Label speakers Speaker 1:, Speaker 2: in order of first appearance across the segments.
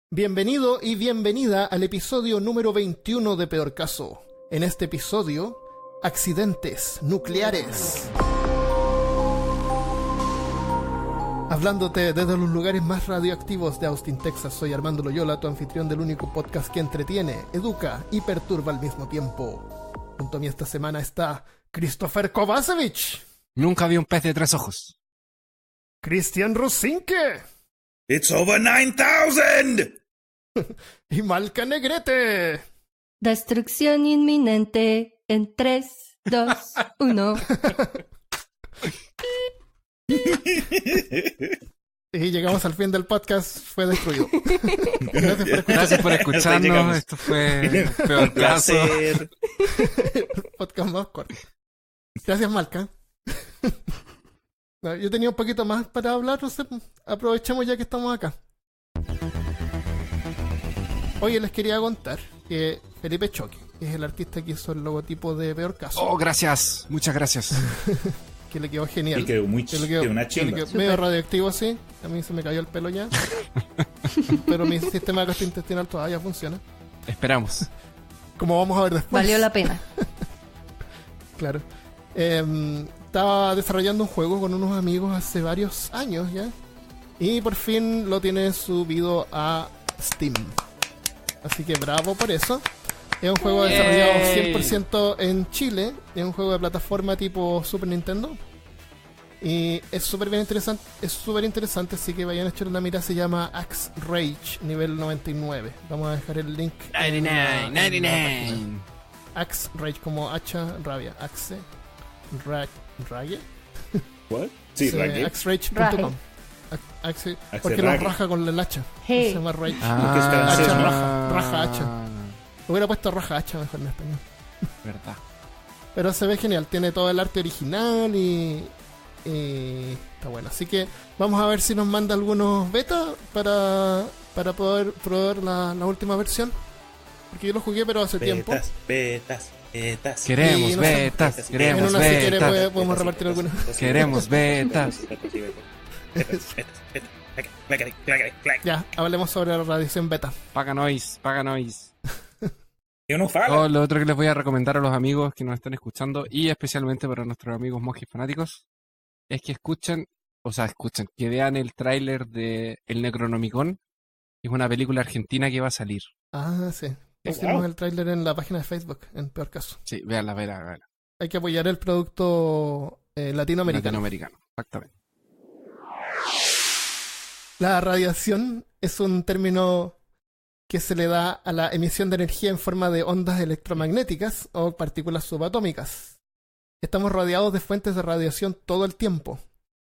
Speaker 1: Bienvenido y bienvenida al episodio número 21 de Peor Caso. En este episodio, accidentes nucleares. Hablándote desde los lugares más radioactivos de Austin, Texas, soy Armando Loyola, tu anfitrión del único podcast que entretiene, educa y perturba al mismo tiempo. Junto a mí esta semana está Christopher Kovacevic.
Speaker 2: Nunca vi un pez de 3 ojos.
Speaker 1: Cristian Rosinke.
Speaker 3: It's over 9,000!
Speaker 1: Y Malca Negrete.
Speaker 4: Destrucción inminente en 3, 2, 1.
Speaker 1: Y llegamos al fin del podcast, fue destruido.
Speaker 2: Gracias por escucharnos. Esto fue Peor Caso.
Speaker 1: El podcast más corto. Gracias, Malca. No, yo tenía un poquito más para hablar, no sé, aprovechemos ya que estamos acá. Oye, les quería contar que Felipe Choque, que es el artista que hizo el logotipo de Peor Caso.
Speaker 2: Oh, gracias. Muchas gracias.
Speaker 1: Que le quedó genial.
Speaker 3: Y quedó muy
Speaker 1: Que le quedó,
Speaker 3: una
Speaker 1: que le
Speaker 3: chimba.
Speaker 1: quedó medio radioactivo, sí. A mí se me cayó el pelo ya. Pero mi sistema gastrointestinal todavía funciona.
Speaker 2: Esperamos.
Speaker 1: Como vamos a ver después.
Speaker 4: Valió la pena.
Speaker 1: Claro. Estaba desarrollando un juego con unos amigos hace varios años ya. Y por fin lo tiene subido a Steam. Así que bravo por eso. Es un juego desarrollado 100% en Chile. Es un juego de plataforma tipo Super Nintendo. Y es súper bien interesante. Es súper interesante, así que vayan a echarle una mirada. Se llama Axe Rage, nivel 99. Vamos a dejar el link.
Speaker 2: 99.
Speaker 1: Axe Rage, como hacha rabia. Axe Rage.
Speaker 3: ¿What? Sí, Rague.
Speaker 1: AxeRage.com. Axe, porque lo raja con el hacha.
Speaker 4: Hey.
Speaker 1: Se llama Rage.
Speaker 3: Porque es francés,
Speaker 1: hacha,
Speaker 3: ¿no?
Speaker 1: raja hacha. Hubiera puesto raja hacha mejor en español.
Speaker 2: Verdad.
Speaker 1: Pero se ve genial. Tiene todo el arte original y está bueno. Así que vamos a ver si nos manda algunos betas para poder probar la última versión. Porque yo lo jugué pero hace tiempo.
Speaker 3: Betas.
Speaker 2: Queremos
Speaker 1: Y no sé,
Speaker 2: betas.
Speaker 1: En
Speaker 2: Queremos
Speaker 1: una si quiere
Speaker 2: betas.
Speaker 1: podemos repartir algunas.
Speaker 2: Queremos betas.
Speaker 1: Ya, hablemos sobre la radiación beta.
Speaker 2: Paga noise.
Speaker 3: Yo no falo.
Speaker 2: Lo otro que les voy a recomendar a los amigos que nos están escuchando, y especialmente para nuestros amigos monjes fanáticos, es que que vean el tráiler de El Necronomicon, que es una película argentina que va a salir.
Speaker 1: Ah, sí. Pusimos el tráiler en la página de Facebook, en Peor Caso.
Speaker 2: Sí, véanla.
Speaker 1: Hay que apoyar el producto latinoamericano.
Speaker 2: Exactamente.
Speaker 1: La radiación es un término que se le da a la emisión de energía en forma de ondas electromagnéticas o partículas subatómicas. Estamos rodeados de fuentes de radiación todo el tiempo.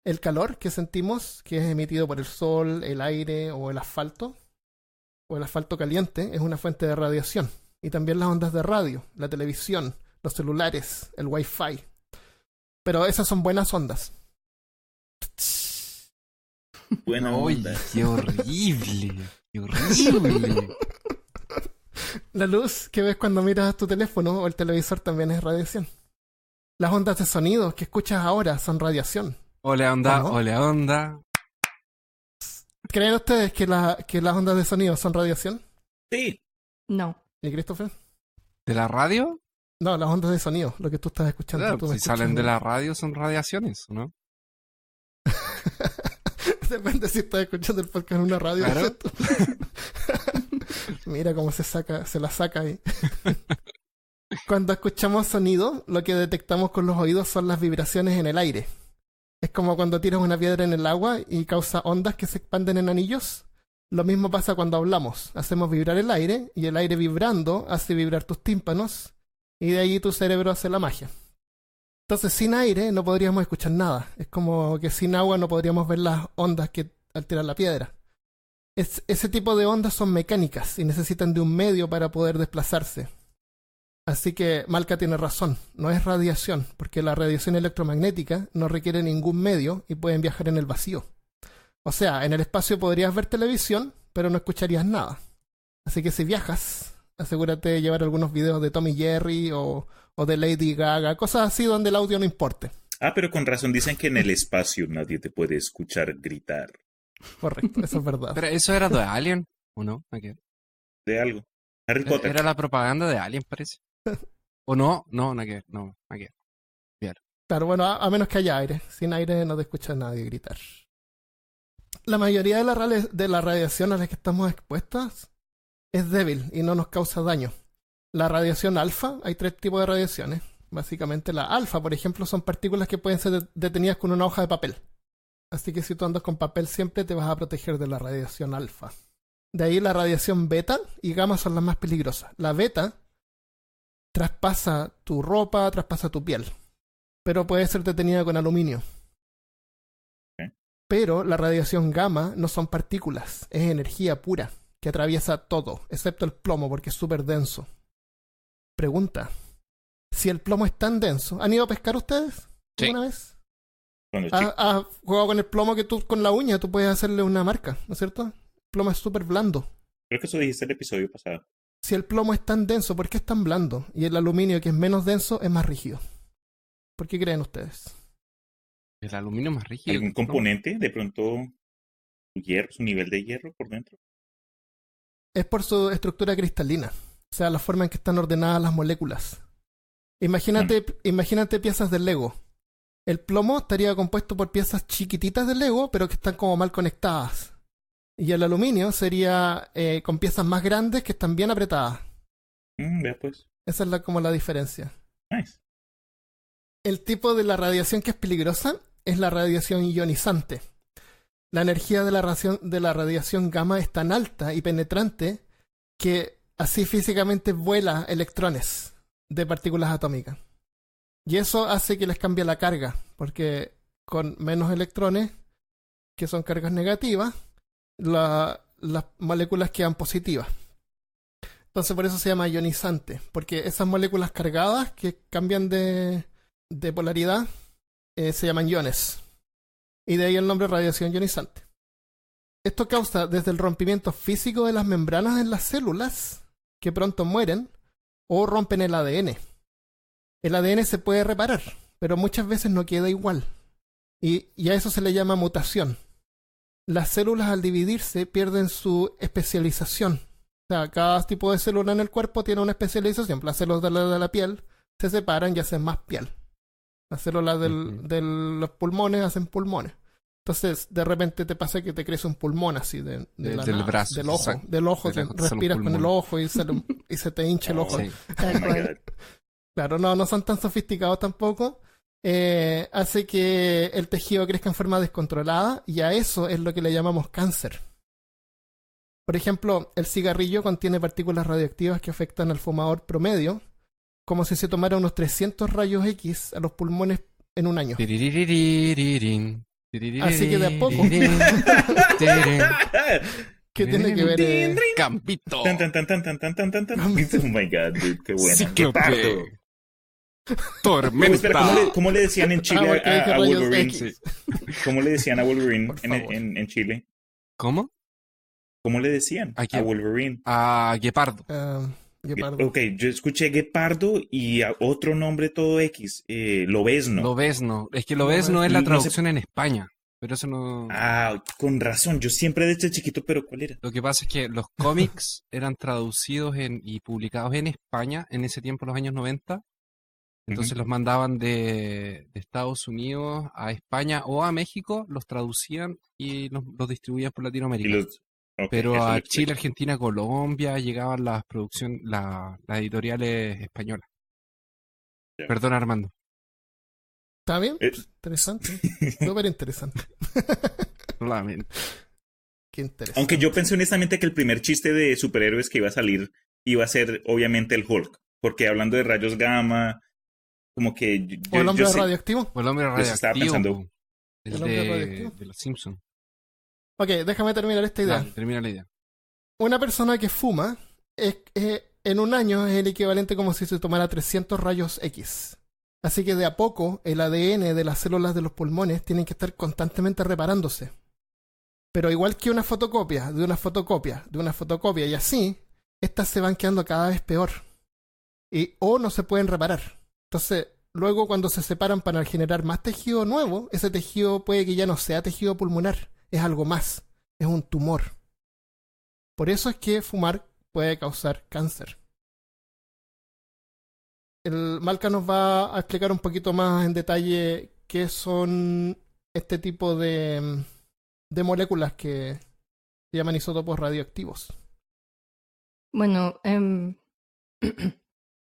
Speaker 1: El calor que sentimos, que es emitido por el sol, el aire o el asfalto caliente, es una fuente de radiación. Y también las ondas de radio, la televisión, los celulares, el wifi. Pero esas son buenas ondas.
Speaker 3: Buena onda.
Speaker 2: ¡Qué horrible! ¡Qué horrible!
Speaker 1: La luz que ves cuando miras tu teléfono o el televisor también es radiación. Las ondas de sonido que escuchas ahora son radiación.
Speaker 2: Ole onda,
Speaker 1: ¿O no?
Speaker 2: ole onda.
Speaker 1: ¿Creen ustedes que las ondas de sonido son radiación?
Speaker 3: Sí.
Speaker 4: No.
Speaker 1: ¿Y Christopher?
Speaker 2: ¿De la radio?
Speaker 1: No, las ondas de sonido, lo que tú estás escuchando.
Speaker 2: Claro,
Speaker 1: tú me
Speaker 2: si salen
Speaker 1: escuchas,
Speaker 2: de
Speaker 1: ¿no?
Speaker 2: la radio son radiaciones, ¿no?
Speaker 1: Depende si estás escuchando el podcast en una radio.
Speaker 2: Claro.
Speaker 1: ¿Cierto? Mira cómo se la saca ahí. Cuando escuchamos sonido, lo que detectamos con los oídos son las vibraciones en el aire. Es como cuando tiras una piedra en el agua y causa ondas que se expanden en anillos. Lo mismo pasa cuando hablamos. Hacemos vibrar el aire y el aire vibrando hace vibrar tus tímpanos y de ahí tu cerebro hace la magia. Entonces, sin aire no podríamos escuchar nada. Es como que sin agua no podríamos ver las ondas que alteran la piedra. Ese tipo de ondas son mecánicas y necesitan de un medio para poder desplazarse. Así que Malca tiene razón, no es radiación, porque la radiación electromagnética no requiere ningún medio y pueden viajar en el vacío. O sea, en el espacio podrías ver televisión, pero no escucharías nada. Así que si viajas, asegúrate de llevar algunos videos de Tom y Jerry o de Lady Gaga, cosas así donde el audio no importe.
Speaker 3: Ah, pero con razón dicen que en el espacio nadie te puede escuchar gritar.
Speaker 1: Correcto, eso es verdad.
Speaker 2: Pero eso era de Alien. ¿O no? ¿A qué?
Speaker 3: De algo. Harry Potter.
Speaker 2: Era la propaganda de Alien, parece. ¿O no? No, ¿a qué? No, ¿a qué?
Speaker 1: Claro, bueno, a menos que haya aire. Sin aire no te escucha nadie gritar. La mayoría de la radiación a la que estamos expuestas es débil y no nos causa daño. La radiación alfa, hay 3 tipos de radiaciones. Básicamente la alfa, por ejemplo, son partículas que pueden ser detenidas con una hoja de papel. Así que si tú andas con papel siempre te vas a proteger de la radiación alfa. De ahí la radiación beta y gamma son las más peligrosas. La beta traspasa tu ropa, traspasa tu piel, pero puede ser detenida con aluminio. Pero la radiación gamma no son partículas, es energía pura que atraviesa todo, excepto el plomo porque es súper denso. Pregunta, si el plomo es tan denso, ¿han ido a pescar ustedes alguna vez? ¿Has jugado con el plomo que tú con la uña tú puedes hacerle una marca, ¿no es cierto? El plomo es súper blando.
Speaker 3: Creo que eso dijiste el episodio pasado.
Speaker 1: Si el plomo es tan denso, ¿por qué es tan blando? Y el aluminio, que es menos denso, es más rígido. ¿Por qué creen ustedes?
Speaker 2: El aluminio más rígido.
Speaker 3: ¿Algún componente? De pronto, su nivel de hierro por dentro.
Speaker 1: Es por su estructura cristalina. O sea, la forma en que están ordenadas las moléculas. Imagínate piezas de Lego. El plomo estaría compuesto por piezas chiquititas de Lego, pero que están como mal conectadas. Y el aluminio sería con piezas más grandes que están bien apretadas.
Speaker 3: Vea pues.
Speaker 1: Esa es como la diferencia.
Speaker 3: Nice.
Speaker 1: El tipo de la radiación que es peligrosa es la radiación ionizante. La energía de la radiación gamma es tan alta y penetrante que así físicamente vuela electrones de partículas atómicas. Y eso hace que les cambie la carga, porque con menos electrones, que son cargas negativas, las moléculas quedan positivas. Entonces por eso se llama ionizante, porque esas moléculas cargadas que cambian de polaridad se llaman iones. Y de ahí el nombre radiación ionizante. Esto causa desde el rompimiento físico de las membranas en las células, que pronto mueren, o rompen el ADN. El ADN se puede reparar, pero muchas veces no queda igual. Y a eso se le llama mutación. Las células al dividirse pierden su especialización. O sea, cada tipo de célula en el cuerpo tiene una especialización. Las células de la piel se separan y hacen más piel. Las células de los pulmones hacen pulmones. Entonces, de repente te pasa que te crece un pulmón así del
Speaker 2: brazo.
Speaker 1: Del ojo. Del ojo, respiras con el ojo y se te hincha el ojo.
Speaker 2: Sí.
Speaker 1: Claro, no son tan sofisticados tampoco. Hace que el tejido crezca en forma descontrolada y a eso es lo que le llamamos cáncer. Por ejemplo, el cigarrillo contiene partículas radioactivas que afectan al fumador promedio, como si se tomara unos 300 rayos X a los pulmones en un año. Así que de a poco. ¿Qué tiene que ver?
Speaker 2: Campito.
Speaker 3: Oh my god, dude, qué bueno.
Speaker 2: Cíclope. Tormenta.
Speaker 3: Espera, ¿cómo le decían en Chile a Wolverine?
Speaker 1: Sí.
Speaker 3: ¿Cómo le decían a Wolverine en Chile?
Speaker 2: ¿Cómo?
Speaker 3: ¿Cómo le decían
Speaker 2: ¿A
Speaker 3: a Wolverine?
Speaker 2: A Guepardo.
Speaker 1: Guepardo.
Speaker 3: Ok, yo escuché Guepardo y a otro nombre todo X, Lobezno.
Speaker 2: Lobezno. Es que Lobezno es la traducción en España. Pero eso no...
Speaker 3: Ah, con razón. Yo siempre desde chiquito, pero ¿cuál era?
Speaker 2: Lo que pasa es que los cómics eran traducidos y publicados en España en ese tiempo, los años 90. Entonces los mandaban de Estados Unidos a España o a México, los traducían y los distribuían por Latinoamérica. Pero a Chile, Argentina, Colombia llegaban las editoriales españolas.
Speaker 3: Yeah.
Speaker 2: Perdón, Armando.
Speaker 1: ¿Está bien? Interesante. Súper interesante.
Speaker 2: Solamente.
Speaker 1: Qué interesante.
Speaker 3: Aunque yo pensé honestamente que el primer chiste de superhéroes que iba a salir iba a ser obviamente el Hulk. Porque hablando de rayos gamma, como que...
Speaker 1: ¿O el hombre radioactivo?
Speaker 2: O el hombre
Speaker 3: radioactivo. Estaba pensando...
Speaker 2: El hombre radioactivo de los Simpsons.
Speaker 1: Ok, déjame terminar esta idea.
Speaker 2: Termina la idea.
Speaker 1: Una persona que fuma en un año es el equivalente como si se tomara 300 rayos X. Así que de a poco el ADN de las células de los pulmones tienen que estar constantemente reparándose. Pero igual que una fotocopia, de una fotocopia, de una fotocopia y así, estas se van quedando cada vez peor. O no se pueden reparar. Entonces, luego cuando se separan para generar más tejido nuevo, ese tejido puede que ya no sea tejido pulmonar, es algo más, es un tumor. Por eso es que fumar puede causar cáncer. El Malca nos va a explicar un poquito más en detalle qué son este tipo de moléculas que se llaman isótopos radioactivos.
Speaker 4: Bueno,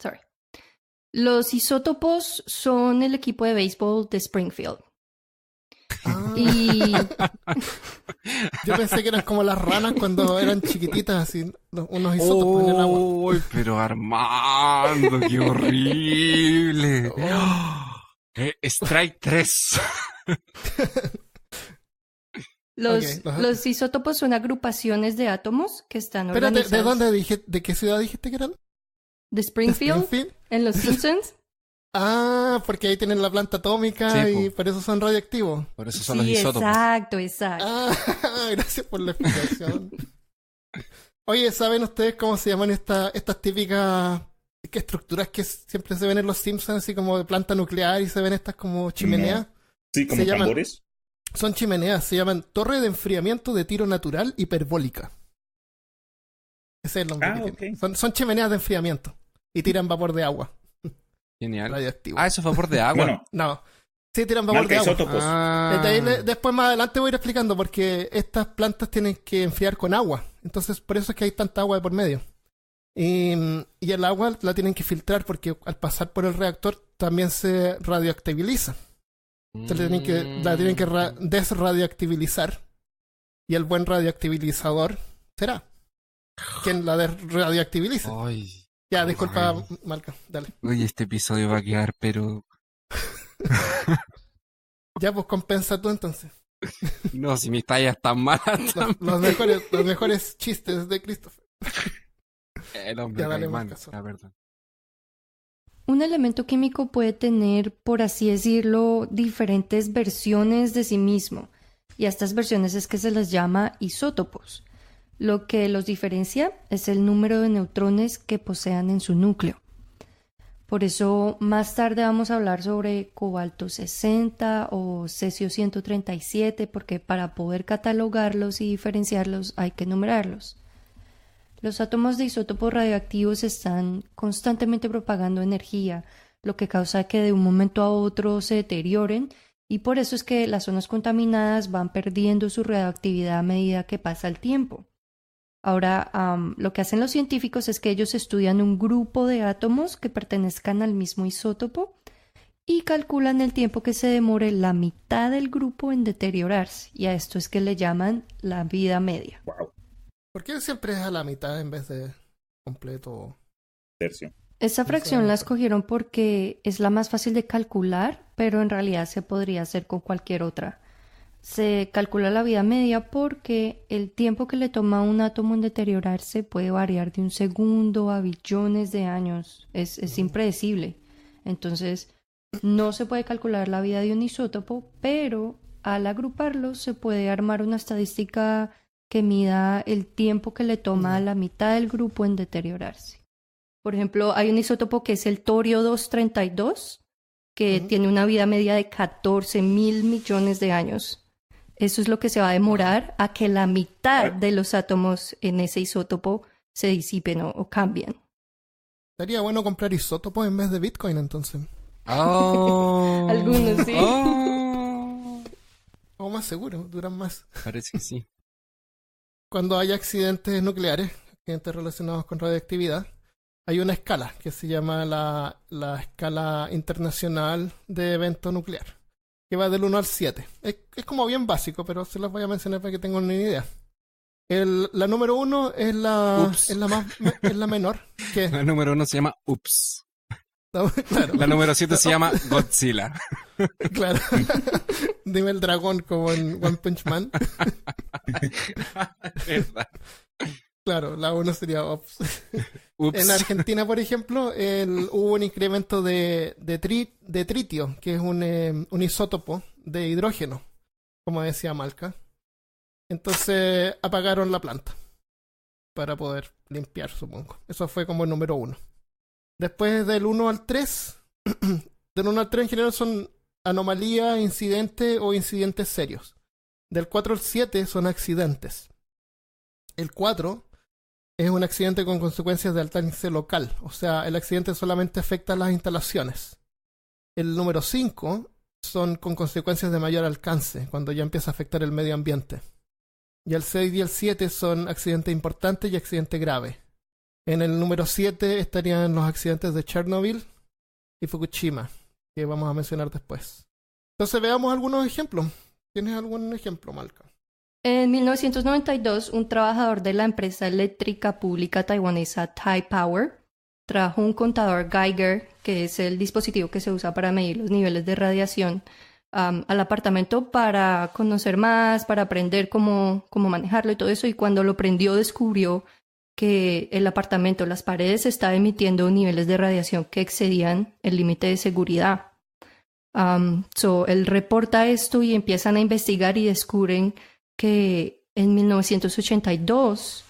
Speaker 4: sorry. Los isótopos son el equipo de béisbol de Springfield.
Speaker 1: Ah,
Speaker 4: Y
Speaker 1: yo pensé que eran como las ranas cuando eran chiquititas, así, unos isótopos en el agua.
Speaker 2: ¡Uy, pero Armando, qué horrible! Strike 3.
Speaker 1: Ok,
Speaker 4: los isótopos son agrupaciones de átomos que están
Speaker 1: Espérate,
Speaker 4: organizados.
Speaker 1: ¿de dónde dije, de qué ciudad dijiste que eran?
Speaker 4: ¿De Springfield?
Speaker 1: Springfield.
Speaker 4: ¿En Los Simpsons?
Speaker 1: Ah, porque ahí tienen la planta atómica
Speaker 2: Sí,
Speaker 1: y
Speaker 2: po.
Speaker 1: por eso son radioactivos.
Speaker 2: Por eso son los
Speaker 4: Sí,
Speaker 2: isótopos.
Speaker 4: exacto.
Speaker 1: Ah, gracias por la explicación. Oye, ¿saben ustedes cómo se llaman estas típicas estructuras que siempre se ven en los Simpsons, así como de planta nuclear y se ven estas como chimeneas?
Speaker 3: Sí, como
Speaker 1: Se llaman-
Speaker 3: tambores.
Speaker 1: Son chimeneas, se llaman torre de enfriamiento de tiro natural hiperbólica. Ese es el nombre
Speaker 3: Ah,
Speaker 1: que
Speaker 3: ok.
Speaker 1: tienen. Son chimeneas de enfriamiento y tiran vapor de agua
Speaker 2: Genial.
Speaker 1: radioactivo.
Speaker 2: Ah, eso fue por de agua.
Speaker 3: Bueno,
Speaker 1: No, sí tiran vapor
Speaker 3: marca
Speaker 1: de agua.
Speaker 3: isótopos.
Speaker 2: Ah.
Speaker 1: De ahí después más adelante voy a ir explicando porque estas plantas tienen que enfriar con agua. Entonces por eso es que hay tanta agua de por medio. Y el agua la tienen que filtrar porque al pasar por el reactor también se radioactiviliza. Entonces la tienen que desradioactivizar. Y el buen radioactivizador será quien la desradioactivilice.
Speaker 2: Ay,
Speaker 1: Ya, disculpa,
Speaker 2: ay.
Speaker 1: Malca, dale.
Speaker 2: Oye, este episodio va a quedar, pero...
Speaker 1: Ya, pues compensa tú entonces.
Speaker 2: No, si mis tallas están malas.
Speaker 1: Los mejores chistes de Christopher.
Speaker 2: El hombre
Speaker 1: Ya, dale,
Speaker 2: caimán,
Speaker 1: más caso.
Speaker 2: la verdad.
Speaker 4: Un elemento químico puede tener, por así decirlo, diferentes versiones de sí mismo. Y a estas versiones es que se les llama isótopos. Lo que los diferencia es el número de neutrones que posean en su núcleo. Por eso más tarde vamos a hablar sobre cobalto 60 o cesio 137, porque para poder catalogarlos y diferenciarlos hay que numerarlos. Los átomos de isótopos radioactivos están constantemente propagando energía, lo que causa que de un momento a otro se deterioren, y por eso es que las zonas contaminadas van perdiendo su radioactividad a medida que pasa el tiempo. Ahora, lo que hacen los científicos es que ellos estudian un grupo de átomos que pertenezcan al mismo isótopo y calculan el tiempo que se demore la mitad del grupo en deteriorarse, y a esto es que le llaman la vida media.
Speaker 3: Wow,
Speaker 1: ¿Por qué siempre es a la mitad en vez de completo?
Speaker 3: tercio.
Speaker 4: Esa fracción la escogieron porque es la más fácil de calcular, pero en realidad se podría hacer con cualquier otra. Se calcula la vida media porque el tiempo que le toma a un átomo en deteriorarse puede variar de 1 segundo a billones de años. Es impredecible. Entonces, no se puede calcular la vida de un isótopo, pero al agruparlos se puede armar una estadística que mida el tiempo que le toma a la mitad del grupo en deteriorarse. Por ejemplo, hay un isótopo que es el torio 232, que tiene una vida media de 14.000 millones de años. Eso es lo que se va a demorar a que la mitad de los átomos en ese isótopo se disipen o cambien.
Speaker 1: Sería bueno comprar isótopos en vez de Bitcoin entonces.
Speaker 2: Oh.
Speaker 4: Algunos sí.
Speaker 2: Oh.
Speaker 1: O más seguro, duran más.
Speaker 2: Parece que sí.
Speaker 1: Cuando hay accidentes nucleares, accidentes relacionados con radioactividad, hay una escala que se llama la escala internacional de evento nuclear, que va del 1 al 7. Es como bien básico, pero se los voy a mencionar para que tengan una idea. La número 1 es
Speaker 2: Ups.
Speaker 1: es la menor. Que,
Speaker 2: La número 1 se llama Ups.
Speaker 1: claro,
Speaker 2: La número 7 se llama Godzilla.
Speaker 1: claro. Dime el dragón como en One Punch Man.
Speaker 2: ¿Verdad?
Speaker 1: Claro, la 1 sería Ops.
Speaker 2: Ups.
Speaker 1: En Argentina, por ejemplo, hubo un incremento de tritio, que es un isótopo de hidrógeno, como decía Malca. Entonces apagaron la planta para poder limpiar, supongo. Eso fue como el número 1. Después del 1 al 3, del 1 al 3 en general son anomalías, incidentes o incidentes serios. Del 4 al 7 son accidentes. El 4 es un accidente con consecuencias de alcance local. O sea, el accidente solamente afecta a las instalaciones. El número 5 son con consecuencias de mayor alcance, cuando ya empieza a afectar el medio ambiente. Y el 6 y el 7 son accidentes importantes y accidentes graves. En el número 7 estarían los accidentes de Chernobyl y Fukushima, que vamos a mencionar después. Entonces veamos algunos ejemplos. ¿Tienes algún ejemplo, Malca?
Speaker 4: En 1992, un trabajador de la empresa eléctrica pública taiwanesa Taipower trajo un contador Geiger, que es el dispositivo que se usa para medir los niveles de radiación, al apartamento para conocer más, para aprender cómo manejarlo y todo eso. Y cuando lo prendió, descubrió que el apartamento, las paredes, estaba emitiendo niveles de radiación que excedían el límite de seguridad. Él reporta esto y empiezan a investigar y descubren que en 1982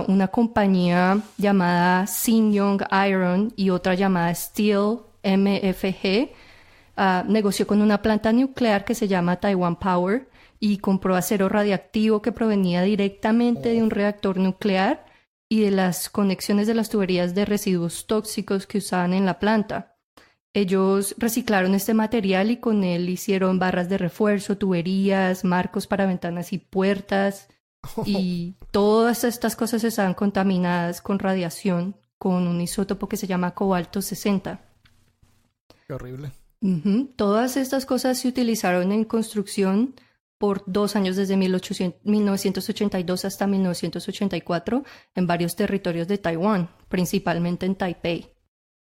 Speaker 4: una compañía llamada Sinyoung Iron y otra llamada Steel MFG negoció con una planta nuclear que se llama Taiwan Power y compró acero radiactivo que provenía directamente de un reactor nuclear y de las conexiones de las tuberías de residuos tóxicos que usaban en la planta. Ellos reciclaron este material y con él hicieron barras de refuerzo, tuberías, marcos para ventanas y puertas. Y todas estas cosas estaban contaminadas con radiación, con un isótopo que se llama cobalto 60.
Speaker 1: Qué horrible.
Speaker 4: Todas estas cosas se utilizaron en construcción por 2 años, desde 1982 hasta 1984, en varios territorios de Taiwán, principalmente en Taipei.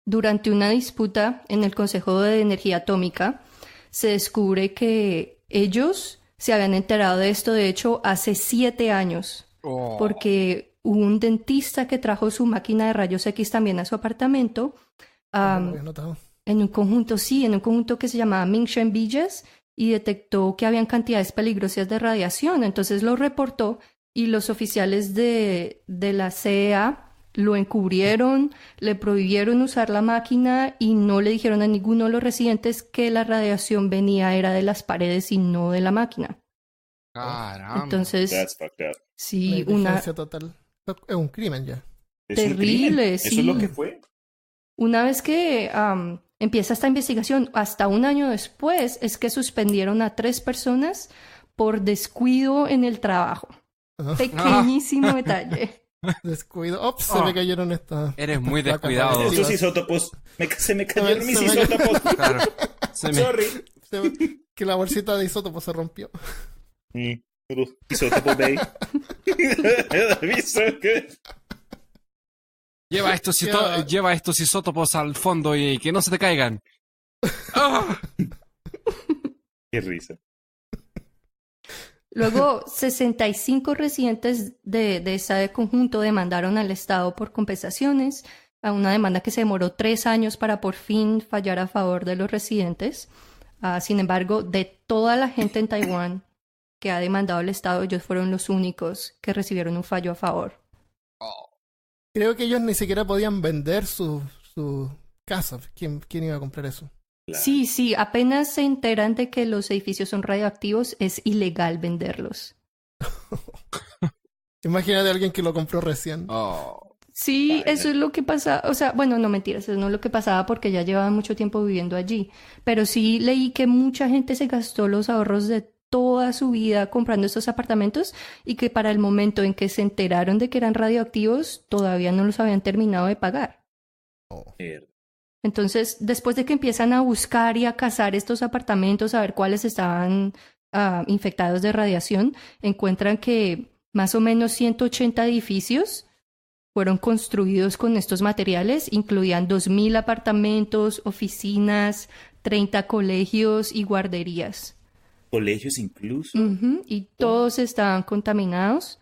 Speaker 4: Durante una disputa en el Consejo de Energía Atómica, se descubre que ellos se habían enterado de esto, de hecho, hace 7 años, porque hubo un dentista que trajo su máquina de rayos X también a su apartamento, en un conjunto que se llamaba Mingshen Villas, y detectó que habían cantidades peligrosas de radiación. Entonces lo reportó y los oficiales de la CEA lo encubrieron, le prohibieron usar la máquina y no le dijeron a ninguno de los residentes que la radiación era de las paredes y no de la máquina.
Speaker 2: Caramba.
Speaker 4: Entonces,
Speaker 3: That's fucked up.
Speaker 4: sí,
Speaker 1: Negligencia total. Es un crimen ya.
Speaker 3: Es un
Speaker 4: terrible,
Speaker 3: crimen.
Speaker 4: sí.
Speaker 3: Eso es lo que fue.
Speaker 4: Una vez que empieza esta investigación, hasta un año después, es que suspendieron a 3 personas por descuido en el trabajo. Pequeñísimo detalle.
Speaker 1: Descuido. Se me cayeron estas.
Speaker 2: Eres muy
Speaker 1: placas
Speaker 2: descuidado.
Speaker 1: radiactivas.
Speaker 3: Esos isótopos. Se me cayeron mis isótopos.
Speaker 2: Claro.
Speaker 3: Sorry.
Speaker 1: Que la bolsita de isótopos se rompió.
Speaker 3: Isótopos, baby.
Speaker 2: Lleva estos isótopos al fondo y que no se te caigan.
Speaker 3: Qué risa.
Speaker 4: Luego, 65 residentes de ese conjunto demandaron al Estado por compensaciones, a una demanda que se demoró 3 años para por fin fallar a favor de los residentes. Sin embargo, de toda la gente en Taiwán que ha demandado al Estado, ellos fueron los únicos que recibieron un fallo a favor.
Speaker 1: Creo que ellos ni siquiera podían vender su casa. ¿Quién iba a comprar eso?
Speaker 3: Claro.
Speaker 4: Sí, apenas se enteran de que los edificios son radioactivos, es ilegal venderlos.
Speaker 1: Imagínate a alguien que lo compró recién.
Speaker 4: Sí, eso es lo que pasa, o sea, bueno, no mentiras, eso no es lo que pasaba porque ya llevaban mucho tiempo viviendo allí, pero sí leí que mucha gente se gastó los ahorros de toda su vida comprando estos apartamentos y que para el momento en que se enteraron de que eran radioactivos, todavía no los habían terminado de pagar. Entonces, después de que empiezan a buscar y a cazar estos apartamentos, a ver cuáles estaban infectados de radiación, encuentran que más o menos 180 edificios fueron construidos con estos materiales, incluían 2.000 apartamentos, oficinas, 30 colegios y guarderías.
Speaker 3: Colegios incluso.
Speaker 4: Y todos estaban contaminados,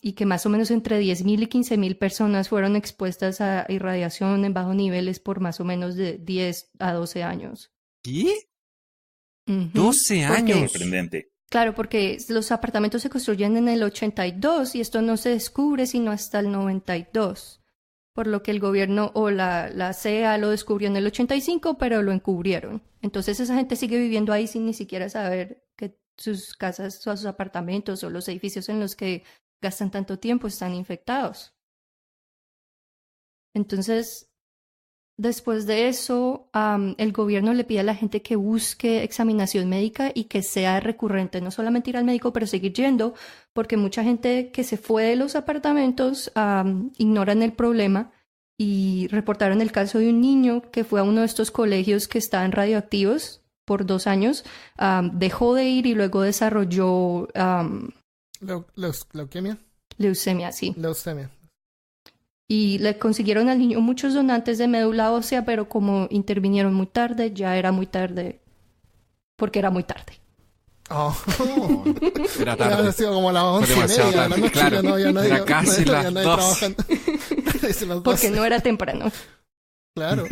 Speaker 4: y que más o menos entre 10.000 y 15.000 personas fueron expuestas a irradiación en bajos niveles por más o menos de 10 a 12 años.
Speaker 2: ¿Qué? 12 años.
Speaker 3: Sorprendente.
Speaker 4: Claro, porque los apartamentos se construyen en el 82 y esto no se descubre sino hasta el 92. Por lo que el gobierno o la CEA lo descubrió en el 85, pero lo encubrieron. Entonces esa gente sigue viviendo ahí sin ni siquiera saber que sus casas o sus apartamentos o los edificios en los que gastan tanto tiempo, están infectados. Entonces, después de eso, el gobierno le pide a la gente que busque examinación médica y que sea recurrente, no solamente ir al médico, pero seguir yendo, porque mucha gente que se fue de los apartamentos ignoran el problema y reportaron el caso de un niño que fue a uno de estos colegios que estaban radioactivos por 2 años, dejó de ir y luego desarrolló
Speaker 1: ¿Leuquemia?
Speaker 4: leucemia, sí.
Speaker 1: Leucemia.
Speaker 4: Y le consiguieron al niño muchos donantes de médula ósea, pero como intervinieron muy tarde, ya era muy tarde, porque era muy tarde.
Speaker 1: Oh.
Speaker 2: Era
Speaker 1: Ya
Speaker 2: tarde.
Speaker 1: ha sido como a las 11:30
Speaker 2: demasiado
Speaker 1: de la
Speaker 2: tarde,
Speaker 1: noche,
Speaker 2: claro.
Speaker 1: ya no había nadie,
Speaker 2: Era casi
Speaker 1: no había
Speaker 2: las
Speaker 1: nadie
Speaker 2: 2.
Speaker 1: trabajando. Dice las
Speaker 4: Porque
Speaker 1: 12.
Speaker 4: no era temprano.
Speaker 1: Claro.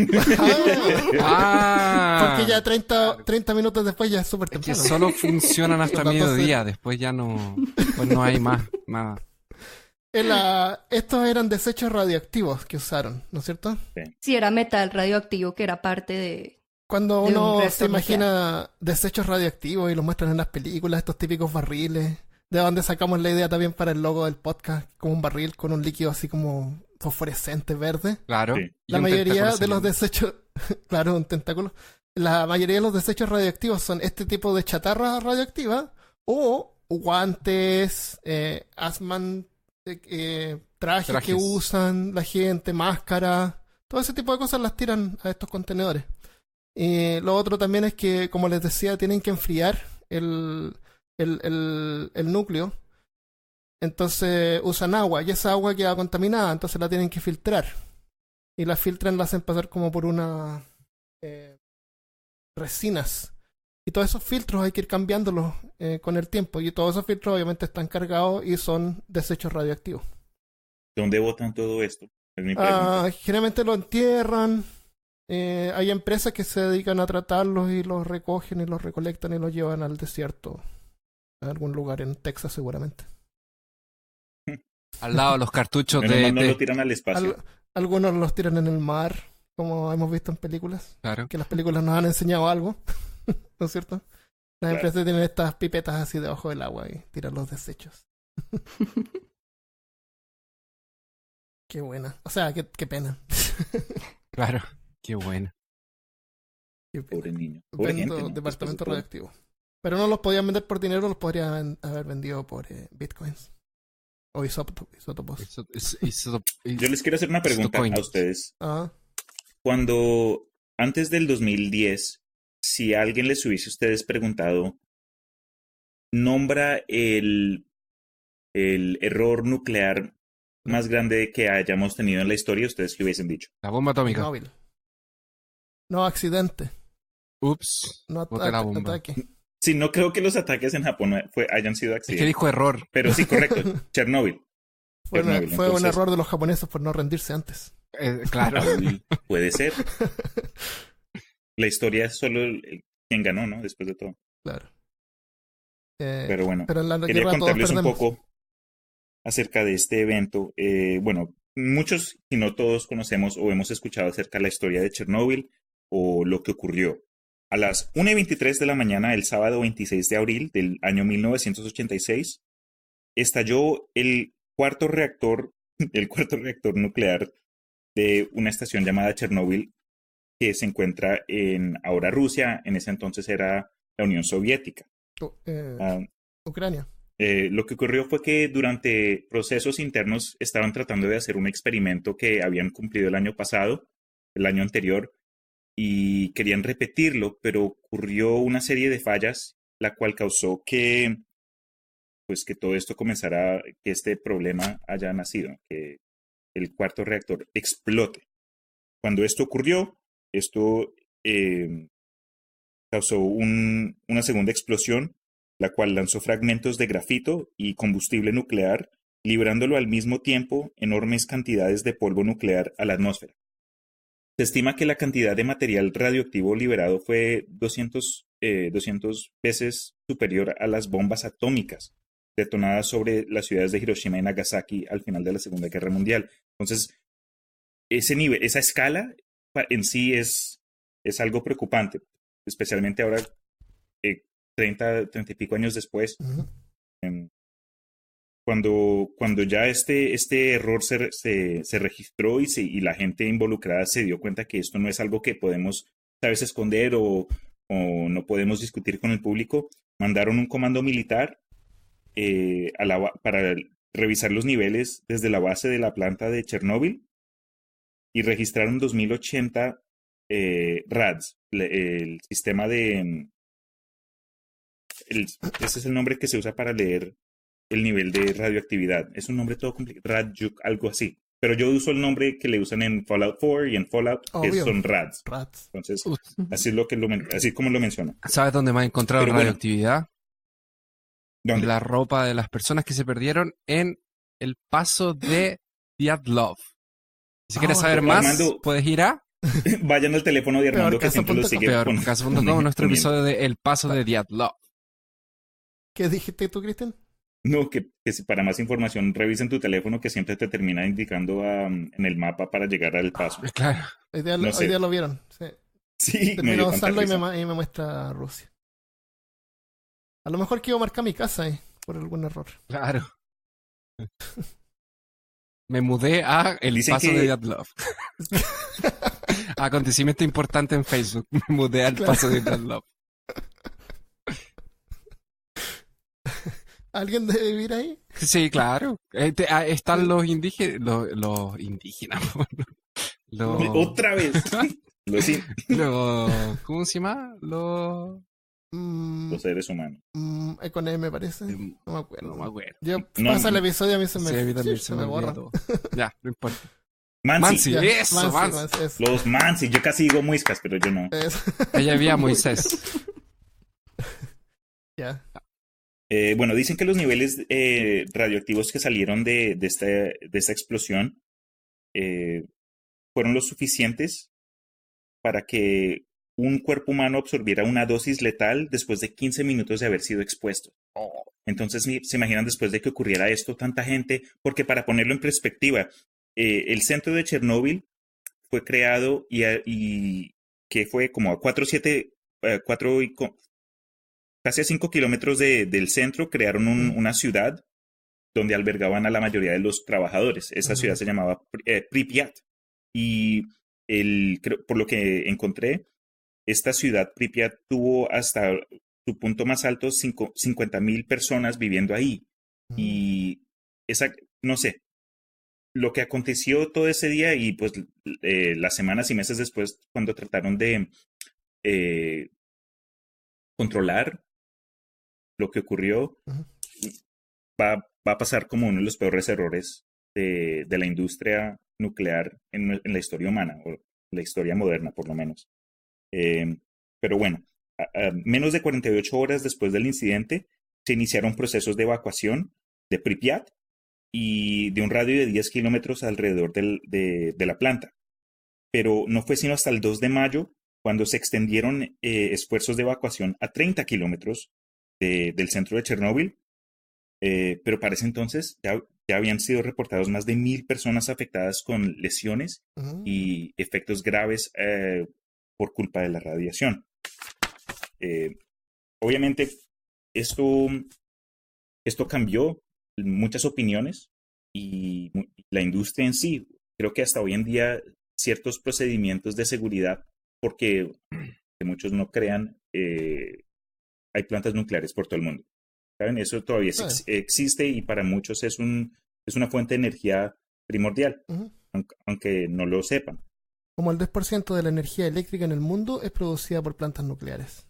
Speaker 2: Ah,
Speaker 1: Porque ya 30 minutos después ya es súper
Speaker 2: que
Speaker 1: temprano.
Speaker 2: solo funcionan hasta
Speaker 1: Los datos
Speaker 2: mediodía, después ya no, pues no hay más, nada.
Speaker 1: Estos eran desechos radioactivos que usaron, ¿no es cierto?
Speaker 4: Sí, era metal radioactivo que era parte de...
Speaker 1: Cuando
Speaker 4: De un
Speaker 1: uno se
Speaker 4: reactor
Speaker 1: imagina desechos radioactivos y los muestran en las películas, estos típicos barriles, de donde sacamos la idea también para el logo del podcast, como un barril con un líquido así como fosforescente verde.
Speaker 2: Claro.
Speaker 3: Sí.
Speaker 2: Y
Speaker 1: La
Speaker 2: un
Speaker 1: mayoría
Speaker 2: tentáculo
Speaker 1: de los
Speaker 2: saliendo.
Speaker 1: desechos, claro, un tentáculo. La mayoría de los desechos radioactivos son este tipo de chatarra radioactiva o guantes, trajes que usan la gente, máscaras, todo ese tipo de cosas las tiran a estos contenedores. Lo otro también es que, como les decía, tienen que enfriar el núcleo. Entonces usan agua y esa agua queda contaminada, entonces la tienen que filtrar. Y la filtran, la hacen pasar como por unas resinas. Y todos esos filtros hay que ir cambiándolos con el tiempo. Y todos esos filtros obviamente están cargados y son desechos radioactivos.
Speaker 3: ¿Dónde botan todo esto? Es mi pregunta.
Speaker 1: Generalmente lo entierran. Hay empresas que se dedican a tratarlos y los recogen y los recolectan y los llevan al desierto. A algún lugar en Texas seguramente.
Speaker 2: Al lado de los cartuchos
Speaker 3: Menos mal no
Speaker 2: de...
Speaker 3: lo tiran al espacio.
Speaker 1: Algunos los tiran en el mar, como hemos visto en películas.
Speaker 2: Claro.
Speaker 1: Que las películas nos han enseñado algo. ¿No es cierto? Las
Speaker 3: Claro.
Speaker 1: empresas tienen estas pipetas así debajo del agua y tiran los desechos. Qué buena. O sea, qué pena.
Speaker 2: Claro. Qué bueno.
Speaker 1: Qué pena.
Speaker 3: Pobre niño. Pobre
Speaker 1: Estupendo
Speaker 3: gente, ¿no?
Speaker 1: departamento
Speaker 3: Después de todo.
Speaker 1: radioactivo. Pero no los podían vender por dinero, los podrían haber vendido por bitcoins. O isótopos.
Speaker 3: Yo les quiero hacer una pregunta a ustedes.
Speaker 1: Ah,
Speaker 3: Cuando, antes del 2010, si a alguien les hubiese ustedes preguntado, nombra el error nuclear más grande que hayamos tenido en la historia, ¿ustedes qué hubiesen dicho?
Speaker 2: La bomba atómica.
Speaker 1: Chernobyl. No accidente.
Speaker 2: Ups.
Speaker 1: No
Speaker 2: Boté la bomba.
Speaker 1: ataque.
Speaker 3: Sí, no creo que los ataques en Japón hayan sido
Speaker 2: Es que
Speaker 3: accidentes.
Speaker 2: dijo error.
Speaker 3: Pero sí, correcto. Chernobyl.
Speaker 1: Fue un
Speaker 3: Entonces,
Speaker 1: error de los japoneses por no rendirse antes.
Speaker 2: Claro.
Speaker 3: puede ser. La historia es solo quien ganó, ¿no? Después de todo.
Speaker 1: Claro.
Speaker 3: Pero bueno,
Speaker 1: Pero en la
Speaker 3: quería
Speaker 1: guerra todos
Speaker 3: contarles un
Speaker 1: perdemos.
Speaker 3: poco acerca de este evento. Bueno, muchos, si no todos, conocemos o hemos escuchado acerca de la historia de Chernobyl o lo que ocurrió. A las 1:23 de la mañana del sábado 26 de abril del año 1986, estalló el cuarto reactor nuclear de una estación llamada Chernobyl que se encuentra en ahora Rusia, en ese entonces era la Unión Soviética.
Speaker 1: Ucrania.
Speaker 3: Lo que ocurrió fue que durante procesos internos estaban tratando de hacer un experimento que habían cumplido el año pasado, el año anterior, y querían repetirlo, pero ocurrió una serie de fallas, la cual causó que todo esto comenzara, que este problema haya nacido, que el cuarto reactor explote. Cuando esto ocurrió, esto causó una segunda explosión, la cual lanzó fragmentos de grafito y combustible nuclear, librándolo al mismo tiempo enormes cantidades de polvo nuclear a la atmósfera. Se estima que la cantidad de material radioactivo liberado fue 200 veces superior a las bombas atómicas detonadas sobre las ciudades de Hiroshima y Nagasaki al final de la Segunda Guerra Mundial. Entonces, ese nivel, esa escala en sí es algo preocupante, especialmente ahora, 30 y pico años después.
Speaker 1: Uh-huh.
Speaker 3: cuando ya este error se registró y la gente involucrada se dio cuenta que esto no es algo que podemos, ¿sabes?, esconder o no podemos discutir con el público, mandaron un comando militar para revisar los niveles desde la base de la planta de Chernóbil y registraron 2080 RADs, el sistema de... ese es el nombre que se usa para leer el nivel de radioactividad. Es un nombre todo complicado, RADJUC, algo así. Pero yo uso el nombre que le usan en Fallout 4 y en Fallout, que son RADs. Entonces, así como lo menciona.
Speaker 2: ¿Sabes dónde más encontraron radioactividad?
Speaker 3: ¿Dónde?
Speaker 2: La ropa de las personas que se perdieron en el paso de Dyatlov. Si quieres saber más, Armando, puedes ir a...
Speaker 3: Vayan al teléfono de Armando que siempre lo sigue.
Speaker 2: Peorcaso.com, nuestro episodio de El Paso de Dyatlov.
Speaker 1: ¿Qué dijiste tú, Cristian?
Speaker 3: No, que si para más información revisen tu teléfono que siempre te termina indicando en el mapa para llegar al paso.
Speaker 2: Claro.
Speaker 1: Hoy día lo vieron.
Speaker 3: Sí,
Speaker 1: termino de usarlo y me muestra Rusia. A lo mejor quiero marcar mi casa ahí por algún error.
Speaker 2: Claro. Me mudé a el
Speaker 3: Dicen
Speaker 2: paso de Dyatlov. Acontecimiento importante en Facebook. Me mudé al paso de Dyatlov.
Speaker 1: ¿Alguien debe vivir ahí?
Speaker 2: Sí, claro. Están los indígenas. Los indígenas.
Speaker 3: Otra vez.
Speaker 2: ¿Cómo se llama?
Speaker 3: Los seres humanos.
Speaker 1: Con E me parece. No me acuerdo.
Speaker 2: No me acuerdo.
Speaker 1: Pasa el episodio, a mí se me borra.
Speaker 2: Ya, no importa.
Speaker 3: Mansi.
Speaker 2: Mansi.
Speaker 3: Los Mansi. Yo casi digo muiscas, pero yo no.
Speaker 2: Allá había Moisés.
Speaker 1: Ya.
Speaker 3: Bueno, dicen que los niveles radioactivos que salieron de esta explosión fueron lo suficientes para que un cuerpo humano absorbiera una dosis letal después de 15 minutos de haber sido expuesto. Entonces, se imaginan después de que ocurriera esto, tanta gente, porque para ponerlo en perspectiva, el centro de Chernóbil fue creado y que fue como a casi a 5 kilómetros del centro, crearon una ciudad donde albergaban a la mayoría de los trabajadores. Esa ciudad se llamaba Pripyat. Y por lo que encontré, esta ciudad Pripyat tuvo hasta su punto más alto 50,000 personas viviendo ahí. Y no sé, lo que aconteció todo ese día y pues las semanas y meses después, cuando trataron de controlar lo que ocurrió, va a pasar como uno de los peores errores de la industria nuclear en la historia humana, o la historia moderna por lo menos. Pero bueno, menos de 48 horas después del incidente, se iniciaron procesos de evacuación de Pripyat y de un radio de 10 kilómetros alrededor de la planta. Pero no fue sino hasta el 2 de mayo cuando se extendieron esfuerzos de evacuación a 30 kilómetros del centro de Chernóbil, pero para ese entonces ya habían sido reportados más de 1,000 personas afectadas con lesiones y efectos graves por culpa de la radiación. Obviamente, esto cambió muchas opiniones y la industria en sí. Creo que hasta hoy en día ciertos procedimientos de seguridad, porque que muchos no crean, hay plantas nucleares por todo el mundo. ¿Saben? Eso todavía existe y para muchos es una fuente de energía primordial, aunque no lo sepan.
Speaker 1: Como el 10% de la energía eléctrica en el mundo es producida por plantas nucleares.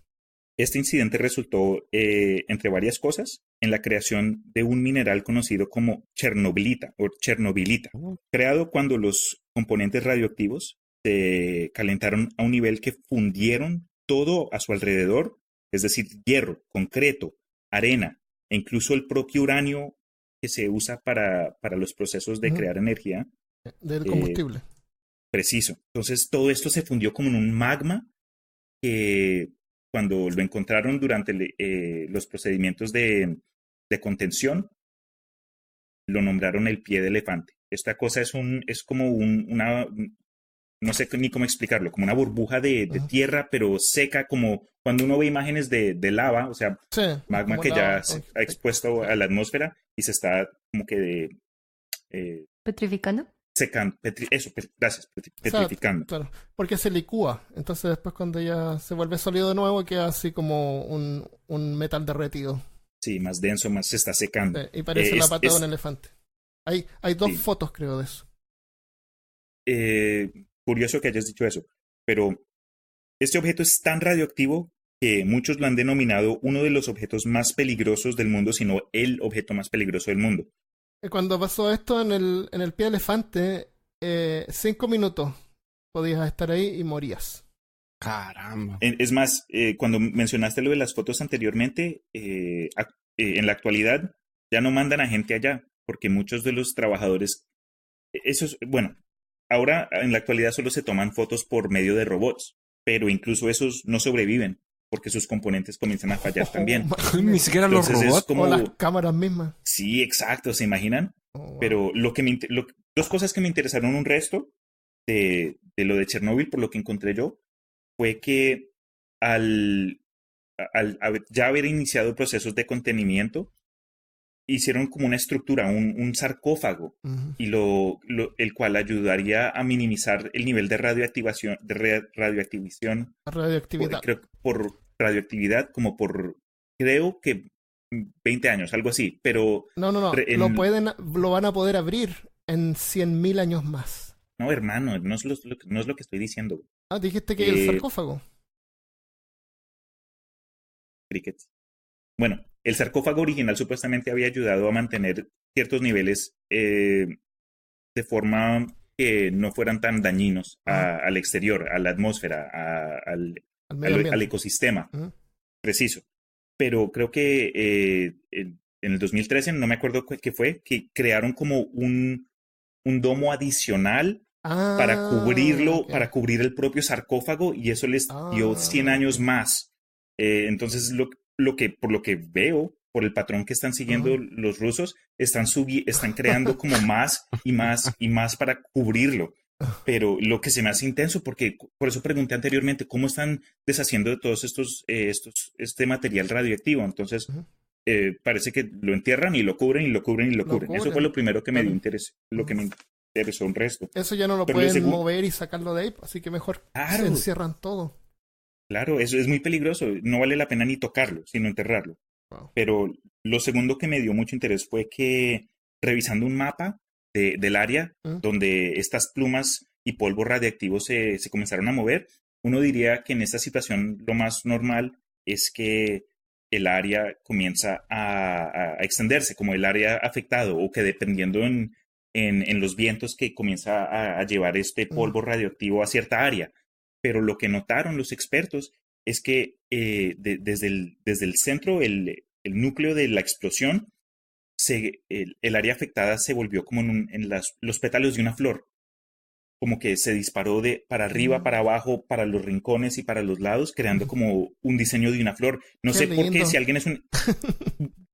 Speaker 3: Este incidente resultó, entre varias cosas, en la creación de un mineral conocido como chernobylita o chernobilita, creado cuando los componentes radioactivos se calentaron a un nivel que fundieron todo a su alrededor, es decir, hierro, concreto, arena e incluso el propio uranio que se usa para los procesos de crear energía.
Speaker 1: Del combustible.
Speaker 3: Preciso. Entonces todo esto se fundió como en un magma que cuando lo encontraron durante los procedimientos de contención, lo nombraron el pie de elefante. Esta cosa es como una no sé ni cómo explicarlo, como una burbuja de
Speaker 1: Ajá.
Speaker 3: tierra, pero seca, como cuando uno ve imágenes de lava, o sea,
Speaker 1: Sí,
Speaker 3: magma
Speaker 1: como
Speaker 3: que
Speaker 1: lava,
Speaker 3: ya se ha expuesto a la atmósfera y se está como que
Speaker 4: ¿Petrificando?
Speaker 3: secando, gracias,
Speaker 1: O sea,
Speaker 3: petrificando.
Speaker 1: claro, porque se licúa. Entonces después cuando ya se vuelve sólido de nuevo queda así como un metal derretido.
Speaker 3: Sí, más denso, más se está secando.
Speaker 1: Y parece la
Speaker 3: Es-
Speaker 1: pata de
Speaker 3: es-
Speaker 1: un elefante. Hay dos
Speaker 3: Sí.
Speaker 1: fotos, creo, de eso.
Speaker 3: Curioso que hayas dicho eso, pero este objeto es tan radioactivo que muchos lo han denominado uno de los objetos más peligrosos del mundo, si no el objeto más peligroso del mundo.
Speaker 1: Y cuando pasó esto en el pie de elefante, 5 minutos podías estar ahí y morías.
Speaker 2: Caramba.
Speaker 3: Es más, cuando mencionaste lo de las fotos anteriormente, en la actualidad ya no mandan a gente allá, porque muchos de los trabajadores, bueno, ahora en la actualidad solo se toman fotos por medio de robots, pero incluso esos no sobreviven, porque sus componentes comienzan a fallar también.
Speaker 2: Ni siquiera los
Speaker 3: Entonces es
Speaker 2: robots.
Speaker 3: como...
Speaker 1: O las cámaras mismas.
Speaker 3: Sí, exacto, ¿se imaginan?
Speaker 1: Oh, wow.
Speaker 3: Pero dos cosas que me interesaron un resto de lo de Chernóbil, por lo que encontré yo, fue que al ya haber iniciado procesos de contenimiento, hicieron como una estructura, un sarcófago,
Speaker 1: Ujú.
Speaker 3: y el cual ayudaría a minimizar el nivel de radioactivación,
Speaker 1: La radioactividad.
Speaker 3: creo que por radioactividad, como por, creo que 20 años, algo así, pero
Speaker 1: No. Lo van a poder abrir en 100.000 años más.
Speaker 3: no, hermano, no es lo que estoy diciendo,
Speaker 1: Ah, dijiste que el
Speaker 3: Eh,
Speaker 1: sarcófago.
Speaker 3: crickets. Bueno, el sarcófago original supuestamente había ayudado a mantener ciertos niveles de forma que no fueran tan dañinos al exterior, a la atmósfera,
Speaker 1: Al medio ambiente.
Speaker 3: al ecosistema.
Speaker 1: Ujú.
Speaker 3: Preciso. Pero creo que en el 2013, no me acuerdo qué fue, que crearon como un domo adicional para cubrirlo,
Speaker 1: ok.
Speaker 3: para cubrir el propio sarcófago, y eso les dio 100 años más. Entonces, por lo que veo, por el patrón que están siguiendo los rusos, están creando como más y más y más para cubrirlo. Pero lo que se me hace intenso, porque por eso pregunté anteriormente, ¿cómo están deshaciendo de todos este material radioactivo? Entonces,
Speaker 1: Ujú.
Speaker 3: parece que lo entierran y lo cubren y lo cubren y lo cubren. Eso fue
Speaker 1: cubren.
Speaker 3: lo primero que me dio
Speaker 1: Claro.
Speaker 3: interés, lo que me interesó un resto.
Speaker 1: Eso ya no lo
Speaker 3: Pero lo
Speaker 1: pueden
Speaker 3: segundo-
Speaker 1: mover y sacarlo de ahí, así que mejor
Speaker 3: Claro.
Speaker 1: se encierran todo.
Speaker 3: Claro, eso es muy peligroso. No vale la pena ni tocarlo, sino enterrarlo.
Speaker 1: Wow.
Speaker 3: Pero lo segundo que me dio mucho interés fue que, revisando un mapa del área donde estas plumas y polvo radiactivo se comenzaron a mover, uno diría que en esta situación lo más normal es que el área comienza a extenderse, como el área afectado, o que dependiendo en los vientos que comienza a llevar este polvo radioactivo a cierta área. Pero lo que notaron los expertos es que desde el centro, el núcleo de la explosión, el área afectada se volvió como en los pétalos de una flor. Como que se disparó para arriba, para abajo, para los rincones y para los lados, creando como un diseño de una flor. No
Speaker 1: Qué
Speaker 3: sé por qué,
Speaker 1: lindo.
Speaker 3: si alguien es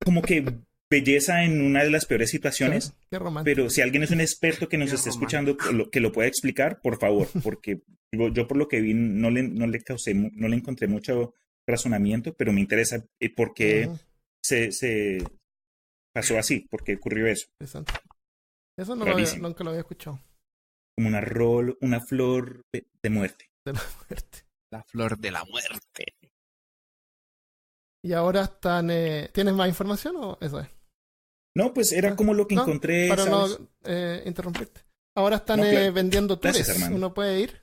Speaker 3: como que belleza en una de las peores situaciones.
Speaker 1: Qué romántico.
Speaker 3: Pero si alguien es un experto que nos
Speaker 2: Qué
Speaker 3: esté
Speaker 2: romántico.
Speaker 3: escuchando, que lo pueda explicar, por favor, porque yo por lo que vi no le encontré mucho razonamiento, pero me interesa por qué
Speaker 1: Ujú.
Speaker 3: se pasó así, por qué ocurrió eso.
Speaker 1: Interesante. Eso
Speaker 3: Rarísimo.
Speaker 1: nunca lo había escuchado.
Speaker 3: Como una flor de muerte.
Speaker 1: De la muerte.
Speaker 2: La flor de la muerte.
Speaker 1: Y ahora están... ¿Tienes más información o eso es?
Speaker 3: No, pues era como lo que
Speaker 1: No,
Speaker 3: encontré,
Speaker 1: para
Speaker 3: ¿sabes?
Speaker 1: no interrumpirte. Ahora están
Speaker 3: No, claro.
Speaker 1: vendiendo tours.
Speaker 3: Gracias, hermano.
Speaker 1: Uno puede ir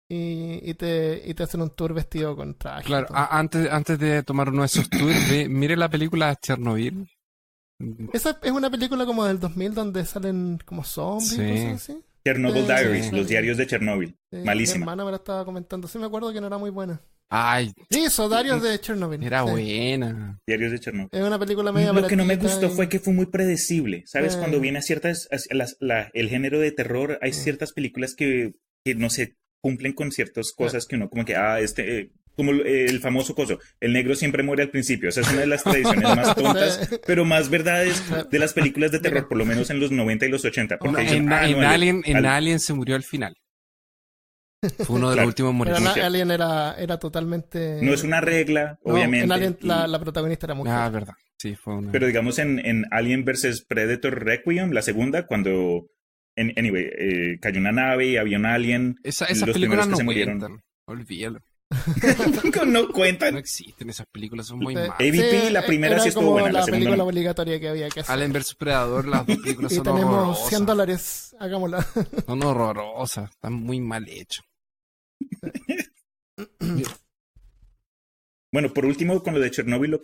Speaker 1: y te hacen un tour vestido con traje. y
Speaker 2: Claro,
Speaker 1: todo.
Speaker 2: antes de tomar uno de esos tours, mire la película Chernobyl.
Speaker 1: Esa es una película como del 2000 donde salen como zombies
Speaker 2: Sí.
Speaker 1: y cosas así.
Speaker 3: Chernobyl
Speaker 1: Sí,
Speaker 3: Diaries,
Speaker 1: sí.
Speaker 3: los diarios de Chernobyl.
Speaker 1: Sí,
Speaker 3: Malísima.
Speaker 1: Mi hermana me la estaba comentando. Sí, me acuerdo que no era muy buena.
Speaker 2: Ay,
Speaker 1: Sí, eso, Diarios de Chernobyl.
Speaker 2: era
Speaker 1: Sí.
Speaker 2: buena.
Speaker 3: Diarios de Chernobyl.
Speaker 1: Es una película media
Speaker 3: Lo que no me
Speaker 1: baratita
Speaker 3: gustó
Speaker 1: y-
Speaker 3: fue que fue muy predecible. ¿Sabes?
Speaker 1: Eh.
Speaker 3: Cuando viene a ciertas, el género de terror, hay ciertas películas que no se cumplen con ciertas cosas que uno como que, como el famoso coso, el negro siempre muere al principio. Esa es una de las tradiciones más tontas,
Speaker 1: Sí.
Speaker 3: pero más verdades de las películas de terror, por lo menos en los 90 y los 80. Porque dicen,
Speaker 2: En
Speaker 3: no,
Speaker 2: Alien se murió al final. Fue uno de
Speaker 3: Claro.
Speaker 2: los últimos en morir.
Speaker 1: Pero
Speaker 3: Mujer.
Speaker 1: Alien era totalmente...
Speaker 3: No es una regla,
Speaker 1: No,
Speaker 3: obviamente.
Speaker 1: en Alien
Speaker 3: y-
Speaker 1: la protagonista era mujer.
Speaker 2: Ah, verdad. Sí, fue una.
Speaker 3: Pero digamos en Alien vs Predator Requiem, la segunda, cuando anyway, cayó una nave y había un alien,
Speaker 2: Esas
Speaker 3: los
Speaker 2: películas
Speaker 3: primeros que
Speaker 2: no
Speaker 3: se murieron.
Speaker 2: cuentan. Olvídalo.
Speaker 3: no
Speaker 2: No
Speaker 3: cuentan.
Speaker 2: existen esas películas, son muy
Speaker 1: Sí.
Speaker 2: malas.
Speaker 3: AVP, la primera
Speaker 1: era
Speaker 3: sí estuvo
Speaker 1: como
Speaker 3: buena, la
Speaker 1: la
Speaker 3: segunda
Speaker 1: película
Speaker 3: no.
Speaker 1: obligatoria que había que hacer.
Speaker 2: Alien vs Predador, las dos películas
Speaker 1: Y
Speaker 2: son
Speaker 1: tenemos
Speaker 2: horrorosas.
Speaker 1: $100, hagámosla.
Speaker 2: Son horrorosas, están muy mal hechas.
Speaker 3: Bueno, por último, con lo de Chernobyl,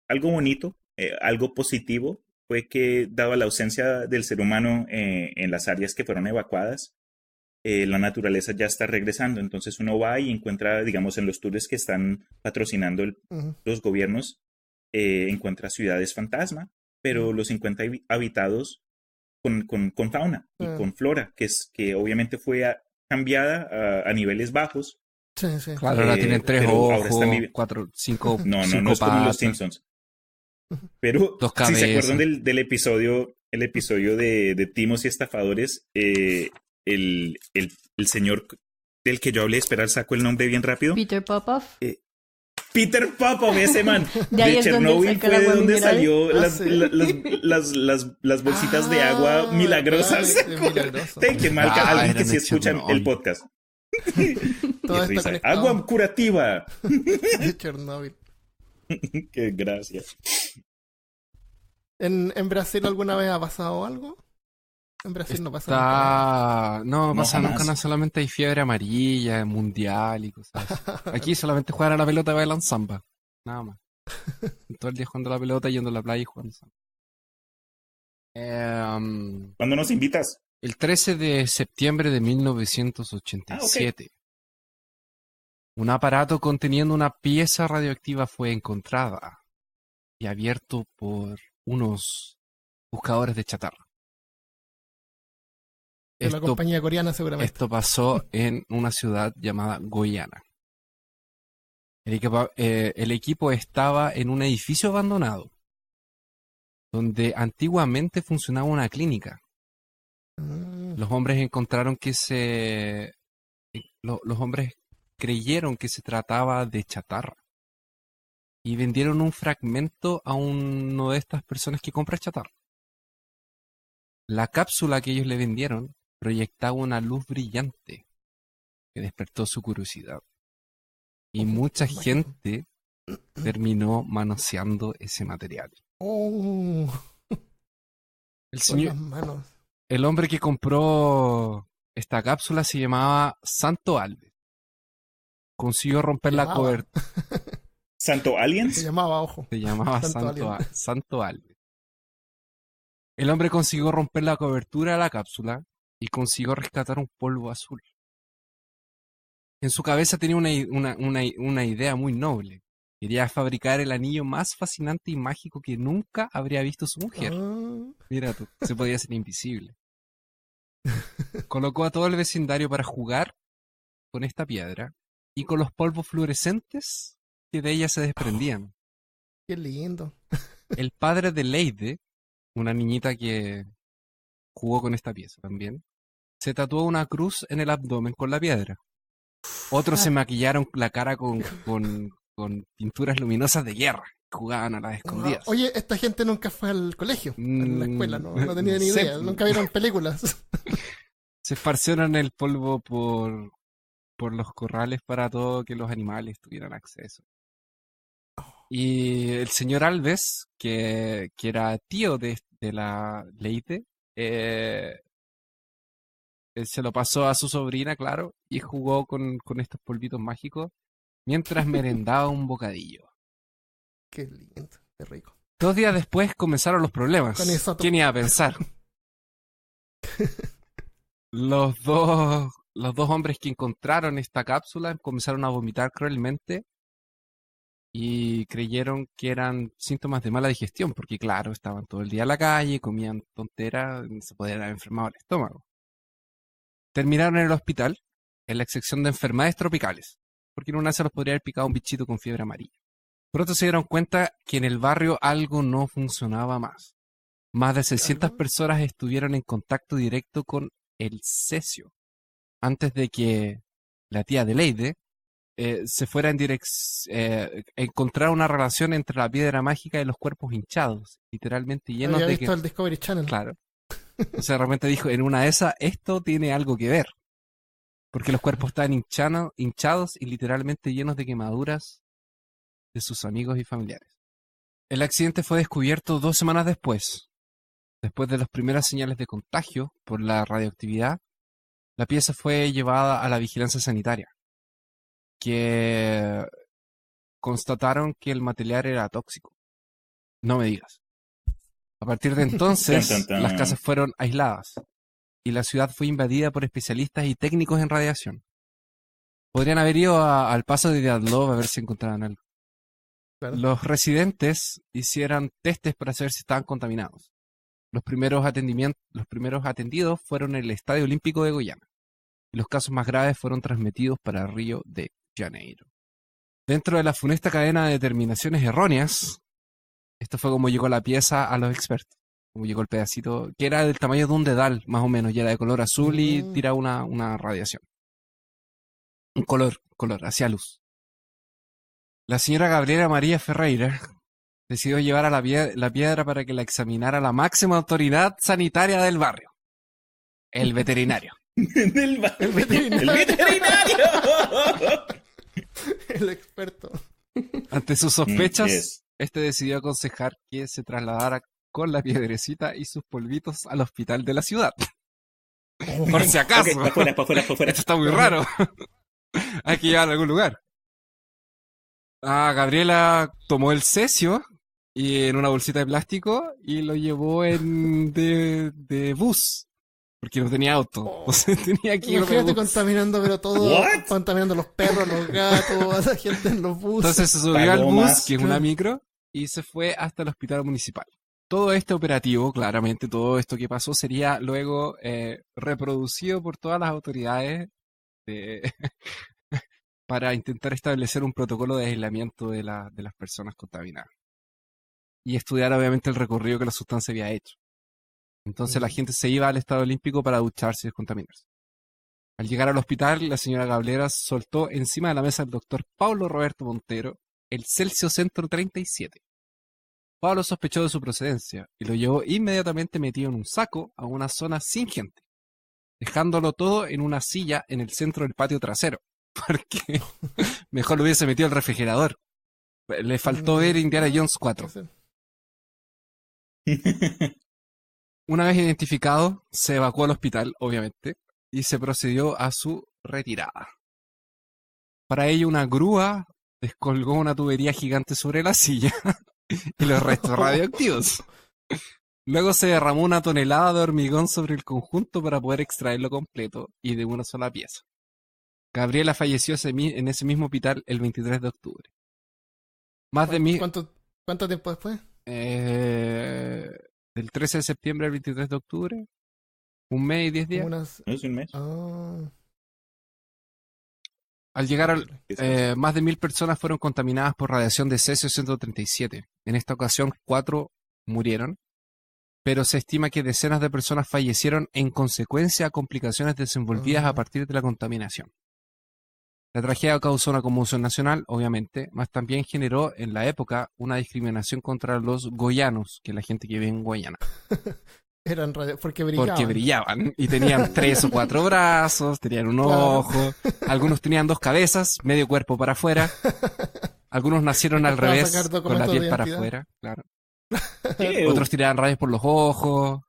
Speaker 3: algo bonito, algo positivo, fue que dado la ausencia del ser humano en las áreas que fueron evacuadas, la naturaleza ya está regresando. Entonces uno va y encuentra, digamos, en los tours que están patrocinando
Speaker 1: Ujú.
Speaker 3: los gobiernos, encuentra ciudades fantasma, pero los encuentra habitados con fauna y
Speaker 1: Ah.
Speaker 3: con flora, que obviamente fue cambiada a niveles bajos.
Speaker 1: Sí, sí.
Speaker 2: Claro, ahora tienen 3
Speaker 3: pero ahora
Speaker 2: ojos,
Speaker 3: están vivi-
Speaker 2: 4, 5
Speaker 3: No es como
Speaker 2: patas.
Speaker 3: los Simpsons. Pero
Speaker 2: Dos
Speaker 3: si se
Speaker 2: cabezas.
Speaker 3: acuerdan del episodio, el episodio de Timos y Estafadores, el señor del que yo hablé, esperar, saco el nombre bien rápido.
Speaker 4: Peter Popoff.
Speaker 3: Peter Popov, ese man.
Speaker 4: De ahí es donde
Speaker 3: Chernobyl
Speaker 4: saca
Speaker 3: fue
Speaker 4: el
Speaker 3: de
Speaker 4: agua
Speaker 3: donde
Speaker 4: mineral.
Speaker 3: salió
Speaker 1: Ah,
Speaker 3: las,
Speaker 1: sí.
Speaker 3: las bolsitas de agua
Speaker 1: Ah,
Speaker 3: milagrosas.
Speaker 1: claro, es milagroso.
Speaker 3: Qué mal,
Speaker 2: Ah,
Speaker 3: alguien que
Speaker 2: eran
Speaker 3: sí
Speaker 2: de
Speaker 3: escucha el
Speaker 2: Chernobyl.
Speaker 3: podcast.
Speaker 1: Todo
Speaker 3: Qué
Speaker 1: está
Speaker 3: risa.
Speaker 1: conectado.
Speaker 3: Agua curativa.
Speaker 1: De Chernobyl.
Speaker 3: Qué gracia.
Speaker 1: ¿En Brasil alguna vez ha pasado algo? En Brasil no pasa nada.
Speaker 2: No pasa
Speaker 3: jamás.
Speaker 2: nunca, no solamente hay fiebre amarilla, mundial y cosas así. Aquí solamente juegan a la pelota y bailan samba. Nada más. Todo el día jugando a la pelota, yendo a la playa y jugando samba.
Speaker 3: ¿Cuándo nos invitas?
Speaker 2: El 13 de septiembre de 1987, un aparato conteniendo una pieza radioactiva fue encontrada y abierto por unos buscadores de chatarra.
Speaker 1: De la
Speaker 2: Esto,
Speaker 1: compañía coreana seguramente.
Speaker 2: esto pasó en una ciudad llamada Goiânia. El equipo estaba en un edificio abandonado, donde antiguamente funcionaba una clínica.
Speaker 1: Ah,
Speaker 2: Los hombres encontraron los hombres creyeron que se trataba de chatarra y vendieron un fragmento a uno de estas personas que compra chatarra. La cápsula que ellos le vendieron proyectaba una luz brillante que despertó su curiosidad. Y mucha gente terminó manoseando ese material.
Speaker 1: Oh,
Speaker 2: El
Speaker 1: con
Speaker 2: señor,
Speaker 1: las manos.
Speaker 2: el hombre que compró esta cápsula se llamaba Santo Alves. Consiguió romper la
Speaker 1: Llamaba.
Speaker 2: cobertura.
Speaker 3: ¿Santo
Speaker 1: Se
Speaker 3: Aliens?
Speaker 1: llamaba, ojo.
Speaker 2: Se llamaba
Speaker 1: Santo Alien.
Speaker 2: Santo Alves. El hombre consiguió romper la cobertura de la cápsula y consiguió rescatar un polvo azul. En su cabeza tenía una idea muy noble. Quería fabricar el anillo más fascinante y mágico que nunca habría visto su mujer.
Speaker 1: Ah,
Speaker 2: Mira tú, se podía ser invisible. Colocó a todo el vecindario para jugar con esta piedra y con los polvos fluorescentes que de ella se desprendían.
Speaker 1: qué lindo.
Speaker 2: El padre de Leide, una niñita que jugó con esta pieza también, se tatuó una cruz en el abdomen con la piedra. Otros se maquillaron la cara con pinturas luminosas de guerra. Jugaban a las escondidas.
Speaker 1: Oye, esta gente nunca fue al colegio, a la escuela, no tenía ni
Speaker 2: no sé.
Speaker 1: idea. Nunca vieron películas.
Speaker 2: Se esparcieron el polvo por los corrales para todo que los animales tuvieran acceso. Y el señor Alves, que era tío de la Leite, él se lo pasó a su sobrina, claro, y jugó con estos polvitos mágicos mientras merendaba un bocadillo.
Speaker 1: Qué lindo, qué rico.
Speaker 2: 2 días después comenzaron los problemas.
Speaker 1: Con eso
Speaker 2: ¿Quién iba a pensar? Los dos hombres que encontraron esta cápsula comenzaron a vomitar cruelmente y creyeron que eran síntomas de mala digestión, porque claro, estaban todo el día en la calle, comían tonteras, se podían haber enfermado el estómago. Terminaron en el hospital, en la sección de enfermedades tropicales, porque en una se los podría haber picado un bichito con fiebre amarilla. Pronto se dieron cuenta que en el barrio algo no funcionaba más. Más de 600
Speaker 1: Claro.
Speaker 2: personas estuvieron en contacto directo con el cesio antes de que la tía de Leyde, se fuera en encontrar una relación entre la piedra mágica y los cuerpos hinchados, literalmente llenos
Speaker 1: Había
Speaker 2: de
Speaker 1: visto el Discovery Channel.
Speaker 2: Claro. O sea, de repente dijo, en una de esas, esto tiene algo que ver. Porque los cuerpos estaban hinchados y literalmente llenos de quemaduras de sus amigos y familiares. El accidente fue descubierto 2 semanas después de las primeras señales de contagio por la radioactividad. La pieza fue llevada a la vigilancia sanitaria, que constataron que el material era tóxico. No me digas. A partir de entonces,
Speaker 3: Tan, tan, tan.
Speaker 2: las casas fueron aisladas y la ciudad fue invadida por especialistas y técnicos en radiación. Podrían haber ido al paso de Diatlov a ver si encontraban algo.
Speaker 1: Claro.
Speaker 2: Los residentes hicieron testes para saber si estaban contaminados. Los primeros atendidos fueron en el Estadio Olímpico de Goiânia. Y los casos más graves fueron transmitidos para Río de Janeiro. Dentro de la funesta cadena de determinaciones erróneas, esto fue como llegó la pieza a los expertos. Como llegó el pedacito, que era del tamaño de un dedal, más o menos, y era de color azul y tiraba una radiación. Un color, hacía luz. La señora Gabriela María Ferreira decidió llevar a la piedra para que la examinara la máxima autoridad sanitaria del barrio. El veterinario.
Speaker 3: El
Speaker 1: veterinario.
Speaker 3: ¡El veterinario!
Speaker 1: El experto.
Speaker 2: Ante sus sospechas,
Speaker 3: Yes.
Speaker 2: este decidió aconsejar que se trasladara con la piedrecita y sus polvitos al hospital de la ciudad. Por si acaso.
Speaker 3: Ok, para afuera.
Speaker 2: Esto está muy raro. Hay que llevarlo a algún lugar. Gabriela tomó el cesio y en una bolsita de plástico y lo llevó de bus. Porque no tenía auto. O sea, tenía que ir
Speaker 1: Imagínate
Speaker 2: de bus.
Speaker 1: contaminando, pero todo.
Speaker 3: What?
Speaker 1: Contaminando los perros, los gatos, a la gente en los buses.
Speaker 2: Entonces se subió al bus,
Speaker 3: Palomas.
Speaker 2: que es una micro, y se fue hasta el hospital municipal. Todo este operativo, claramente, todo esto que pasó sería luego reproducido por todas las autoridades para intentar establecer un protocolo de aislamiento de las personas contaminadas. Y estudiar obviamente el recorrido que la sustancia había hecho. Entonces la gente se iba al Estadio Olímpico para ducharse y descontaminarse. Al llegar al hospital, la señora Gabriela soltó encima de la mesa del doctor Pablo Roberto Montero el Celsius Centro 37. Pablo sospechó de su procedencia y lo llevó inmediatamente metido en un saco a una zona sin gente, dejándolo todo en una silla en el centro del patio trasero, porque mejor lo hubiese metido al refrigerador. Le faltó ver Indiana Jones 4. Una vez identificado, se evacuó al hospital, obviamente, y se procedió a su retirada. Para ello, una grúa descolgó una tubería gigante sobre la silla y los restos radioactivos. Luego se derramó una tonelada de hormigón sobre el conjunto para poder extraerlo completo y de una sola pieza. Gabriela falleció en ese mismo hospital el 23 de octubre.
Speaker 1: ¿Cuánto tiempo después?
Speaker 2: Del 13 de septiembre al 23 de octubre. 1 mes y 10 días.
Speaker 3: ¿No es un mes?
Speaker 2: Al llegar más de 1000 personas fueron contaminadas por radiación de cesio 137. En esta ocasión 4 murieron, pero se estima que decenas de personas fallecieron en consecuencia a complicaciones desenvolvidas a partir de la contaminación. La tragedia causó una conmoción nacional, obviamente, mas también generó en la época una discriminación contra los goyanos, que es la gente que vive en Guayana.
Speaker 1: Eran porque brillaban.
Speaker 2: Porque brillaban y tenían 3 o 4 brazos, tenían un ojo, algunos tenían 2 cabezas, medio cuerpo para afuera, algunos nacieron al revés, con la piel para afuera, claro. Otros tiraban rayos por los ojos,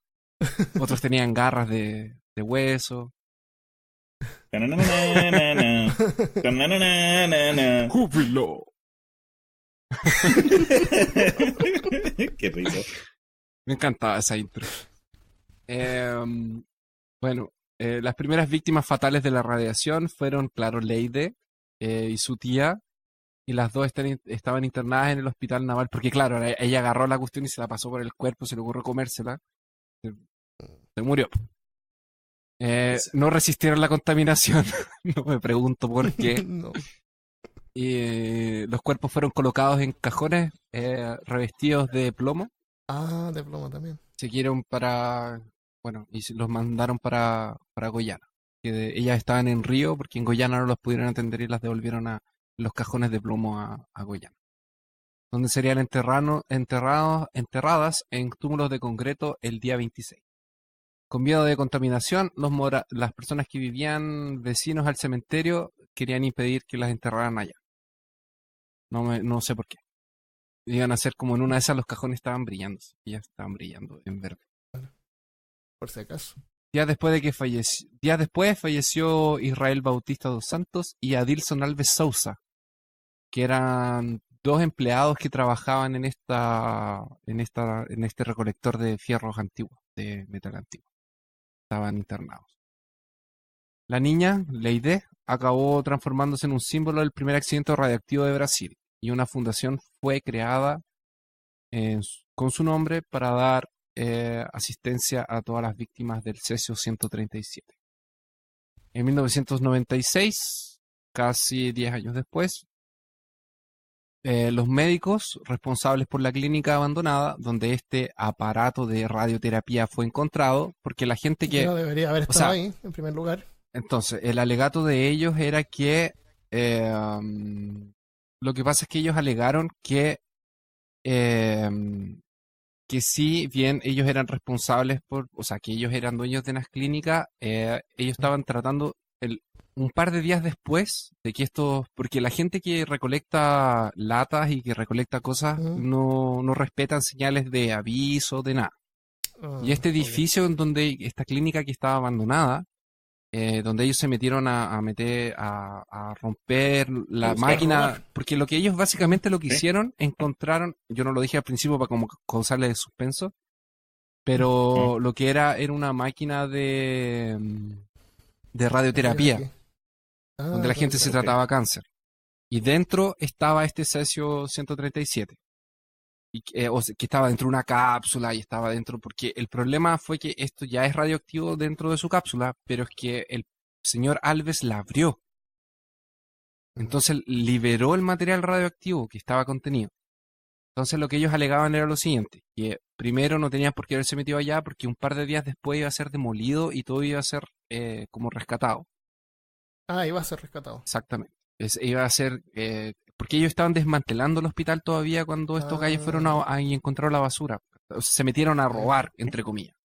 Speaker 2: otros tenían garras de hueso. ¡Júbilo!
Speaker 3: Qué risa.
Speaker 2: Me encantaba esa intro. Las primeras víctimas fatales de la radiación fueron, claro, Leyde y su tía, y las dos estaban internadas en el hospital naval, porque claro, ella agarró la cuestión y se la pasó por el cuerpo, se le ocurrió comérsela, se murió. No resistieron la contaminación, no me pregunto por qué.
Speaker 1: No.
Speaker 2: Y los cuerpos fueron colocados en cajones revestidos de plomo.
Speaker 1: De plomo también.
Speaker 2: Siguieron y los mandaron para Goiânia. que ellas estaban en Río porque en Goiânia no las pudieron atender y las devolvieron a los cajones de plomo a Goiânia, donde serían enterradas en túmulos de concreto el día 26. Con miedo de contaminación, las personas que vivían vecinos al cementerio querían impedir que las enterraran allá. No sé por qué. Iban a ser como en una de esas los cajones estaban brillando. Ya estaban brillando en verde.
Speaker 1: Por si acaso.
Speaker 2: Días después falleció Israel Bautista dos Santos y Adilson Alves Sousa, que eran dos empleados que trabajaban en este recolector de fierros antiguos, de metal antiguo. Estaban internados. La niña, Leide, acabó transformándose en un símbolo del primer accidente radioactivo de Brasil, y una fundación fue creada con su nombre para dar asistencia a todas las víctimas del Cesio-137. En 1996, casi 10 años después, los médicos responsables por la clínica abandonada, donde este aparato de radioterapia fue encontrado, porque la gente que...
Speaker 1: No debería haber estado ahí, en primer lugar.
Speaker 2: Entonces, el alegato de ellos era que... lo que pasa es que ellos alegaron que sí, bien, ellos eran responsables que ellos eran dueños de las clínicas, ellos estaban tratando un par de días después de que porque la gente que recolecta latas y que recolecta cosas no respetan señales de aviso, de nada. Y este edificio en donde esta clínica que estaba abandonada, donde ellos se metieron a romper la máquina, porque lo que ellos básicamente lo que hicieron, encontraron, yo no lo dije al principio para como causarle suspenso, pero lo que era una máquina de radioterapia, donde la gente se trataba cáncer. Y dentro estaba este Cesio-137. Que estaba dentro de una cápsula y estaba dentro, porque el problema fue que esto ya es radioactivo dentro de su cápsula, pero es que el señor Alves la abrió. Entonces liberó el material radioactivo que estaba contenido. Entonces lo que ellos alegaban era lo siguiente, que primero no tenían por qué haberse metido allá porque un par de días después iba a ser demolido y todo iba a ser como rescatado.
Speaker 1: Iba a ser rescatado.
Speaker 2: Exactamente. Iba a ser... porque ellos estaban desmantelando el hospital todavía cuando estos gallos fueron y encontraron la basura. Se metieron a robar, entre comillas.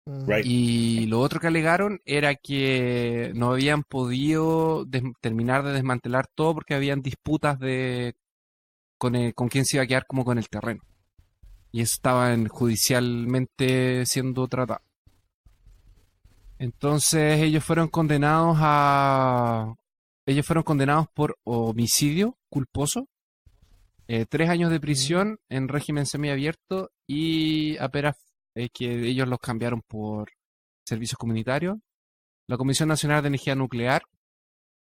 Speaker 3: Right.
Speaker 2: Y lo otro que alegaron era que no habían podido terminar de desmantelar todo porque habían disputas con quién se iba a quedar como con el terreno. Y eso estaba judicialmente siendo tratado. Entonces ellos fueron condenados por homicidio culposo, 3 años de prisión en régimen semiabierto y apenas que ellos los cambiaron por servicios comunitarios. La Comisión Nacional de Energía Nuclear,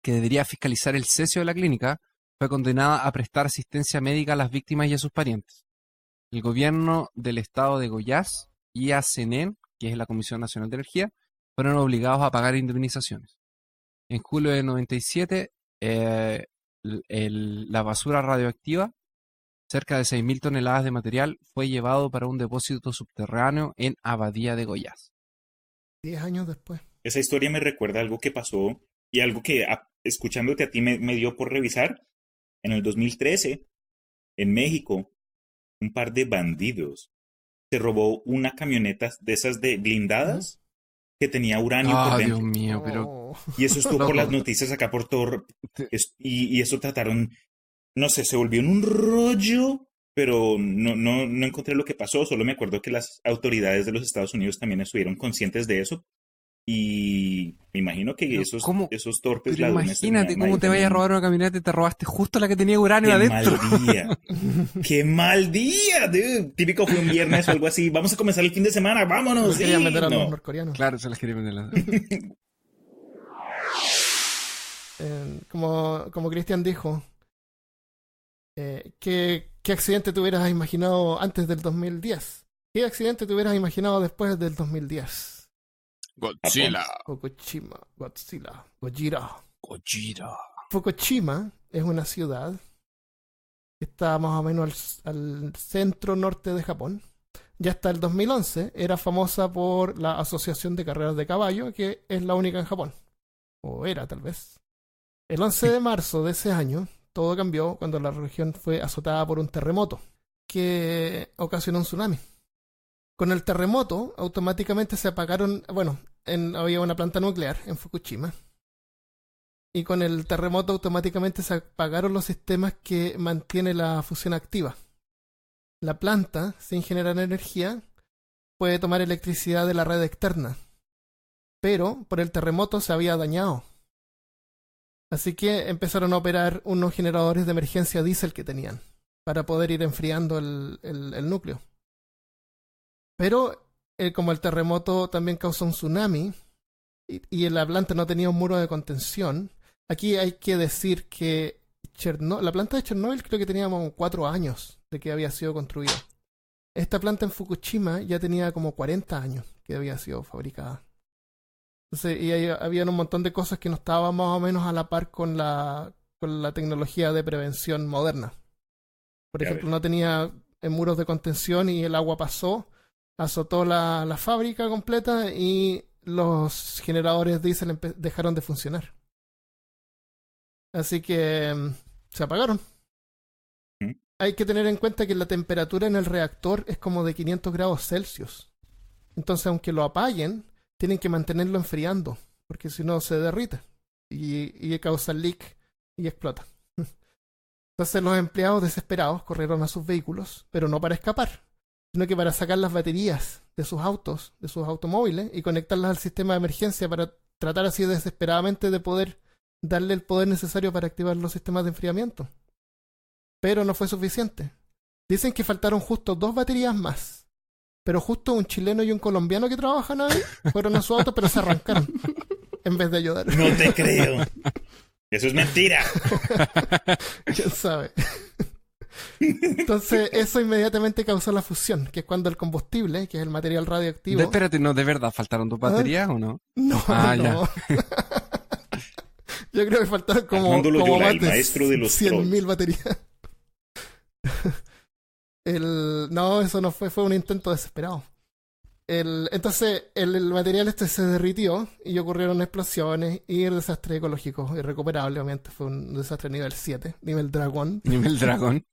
Speaker 2: que debería fiscalizar el cesio de la clínica, fue condenada a prestar asistencia médica a las víctimas y a sus parientes. El gobierno del estado de Goiás y ACNEN, que es la Comisión Nacional de Energía, fueron obligados a pagar indemnizaciones. En julio de 97, la basura radioactiva, cerca de 6.000 toneladas de material, fue llevado para un depósito subterráneo en Abadía de Goiás.
Speaker 1: 10 años después.
Speaker 3: Esa historia me recuerda algo que pasó y algo que, escuchándote a ti, me dio por revisar. En el 2013, en México, un par de bandidos se robó una camioneta de esas de blindadas que tenía uranio por dentro.
Speaker 2: Dios mío, pero...
Speaker 3: Y eso estuvo por las noticias acá por todo. Y eso trataron, no sé, se volvió en un rollo, pero no encontré lo que pasó. Solo me acuerdo que las autoridades de los Estados Unidos también estuvieron conscientes de eso. Y me imagino que esos torpes
Speaker 2: pero
Speaker 3: ladrones...
Speaker 2: Imagínate cómo te vayas a robar una camioneta y te robaste justo la que tenía uranio adentro.
Speaker 3: ¡Qué mal día! ¡Qué mal día! Dude. Típico fue un viernes o algo así. Vamos a comenzar el fin de semana, vámonos.
Speaker 1: Querían meter a los norcoreanos.
Speaker 2: Claro, se las querían meter.
Speaker 1: Como Cristian dijo, ¿qué accidente te hubieras imaginado antes del 2010? ¿Qué accidente te hubieras imaginado después del 2010?
Speaker 2: Godzilla.
Speaker 1: Fukushima, Godzilla, Gojira.
Speaker 2: Gojira.
Speaker 1: Fukushima es una ciudad que está más o menos al centro norte de Japón. Ya hasta el 2011 era famosa por la Asociación de Carreras de Caballo, que es la única en Japón. o era tal vez. El 11 de marzo de ese año, todo cambió cuando la región fue azotada por un terremoto que ocasionó un tsunami. Con el terremoto, automáticamente se apagaron, había una planta nuclear en Fukushima. Y con el terremoto automáticamente se apagaron los sistemas que mantienen la fusión activa. La planta, sin generar energía, puede tomar electricidad de la red externa. Pero por el terremoto se había dañado. Así que empezaron a operar unos generadores de emergencia diésel que tenían para poder ir enfriando el núcleo. Pero como el terremoto también causó un tsunami y la planta no tenía un muro de contención, aquí hay que decir que la planta de Chernobyl creo que tenía como 4 años de que había sido construida. Esta planta en Fukushima ya tenía como 40 años que había sido fabricada. Entonces, y había un montón de cosas que no estaban más o menos a la par con la tecnología de prevención moderna. Por ejemplo, no tenía muros de contención y el agua pasó, azotó la fábrica completa y los generadores diésel dejaron de funcionar. Así que se apagaron. Hay que tener en cuenta que la temperatura en el reactor es como de 500 grados Celsius. Entonces, aunque lo apaguen, tienen que mantenerlo enfriando, porque si no se derrite y causa leak y explota. Entonces los empleados desesperados corrieron a sus vehículos, pero no para escapar, sino que para sacar las baterías de sus autos, de sus automóviles, y conectarlas al sistema de emergencia para tratar así desesperadamente de poder darle el poder necesario para activar los sistemas de enfriamiento. Pero no fue suficiente. Dicen que faltaron justo 2 baterías más. Pero justo un chileno y un colombiano que trabajan ahí fueron a su auto, pero se arrancaron en vez de ayudar.
Speaker 3: No te creo. Eso es mentira.
Speaker 1: ¿Quién sabe? Entonces, eso inmediatamente causó la fusión, que es cuando el combustible, que es el material radioactivo...
Speaker 2: Espérate, ¿no de verdad faltaron 2 baterías o no?
Speaker 1: No,
Speaker 2: no.
Speaker 1: Ya. Yo creo que faltaron como
Speaker 3: Loyola,
Speaker 1: más
Speaker 3: el
Speaker 1: de
Speaker 3: maestro de los
Speaker 1: 100.000 baterías. No, eso no fue un intento desesperado. Entonces el material se derritió y ocurrieron explosiones y el desastre ecológico irrecuperable, obviamente fue un desastre nivel 7, nivel dragón.
Speaker 2: Nivel dragón.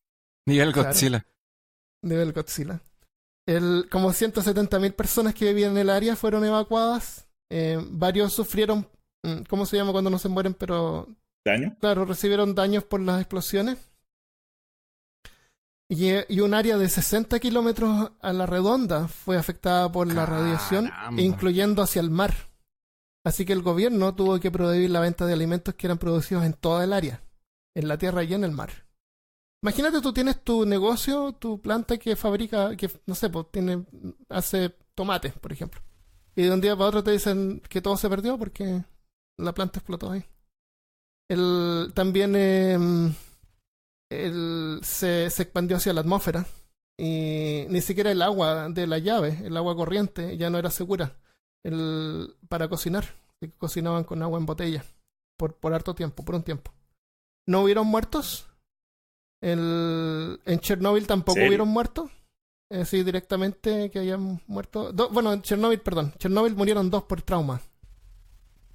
Speaker 2: Nivel Godzilla.
Speaker 1: Claro, nivel Godzilla. Como 170.000 personas que vivían en el área fueron evacuadas. Varios sufrieron, ¿cómo se llama cuando no se mueren? Pero
Speaker 3: ¿daño?
Speaker 1: Claro, recibieron daños por las explosiones. Y un área de 60 kilómetros a la redonda fue afectada por la radiación, incluyendo hacia el mar. Así que el gobierno tuvo que prohibir la venta de alimentos que eran producidos en toda el área, en la tierra y en el mar. Imagínate, tú tienes tu negocio, tu planta que fabrica, que no sé, pues hace tomates, por ejemplo. Y de un día para otro te dicen que todo se perdió porque la planta explotó ahí. También... se expandió hacia la atmósfera y ni siquiera el agua de la llave, el agua corriente, ya no era segura para cocinar. Cocinaban con agua en botella por harto tiempo, por un tiempo. ¿No hubieron muertos? En Chernobyl tampoco hubieron muertos. Sí, directamente que hayan muerto. En Chernobyl murieron 2 por trauma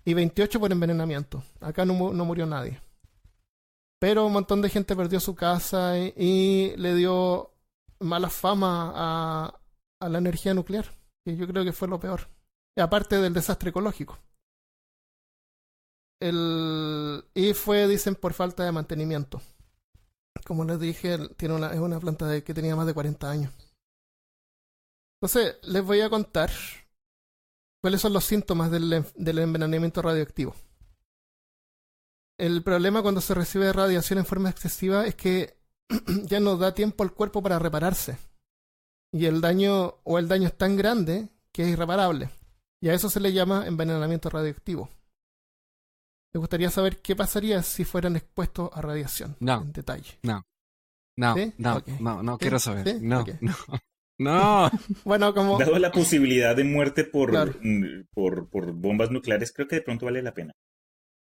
Speaker 1: y 28 por envenenamiento. Acá no murió nadie. Pero un montón de gente perdió su casa y le dio mala fama a la energía nuclear, que yo creo que fue lo peor, aparte del desastre ecológico. Y fue, dicen, por falta de mantenimiento. Como les dije, es una planta que tenía más de 40 años. Entonces, les voy a contar cuáles son los síntomas del envenenamiento radioactivo. El problema cuando se recibe radiación en forma excesiva es que ya no da tiempo al cuerpo para repararse. Y el daño es tan grande que es irreparable. Y a eso se le llama envenenamiento radioactivo. ¿Te gustaría saber qué pasaría si fueran expuestos a radiación?
Speaker 2: No.
Speaker 1: En detalle.
Speaker 2: No,
Speaker 1: ¿Sí? Okay.
Speaker 2: no quiero saber.
Speaker 1: ¿Sí?
Speaker 2: No,
Speaker 1: Okay.
Speaker 2: no.
Speaker 1: Bueno, como...
Speaker 3: Dado la posibilidad de muerte por
Speaker 1: Claro.
Speaker 3: bombas nucleares, creo que de pronto vale la pena.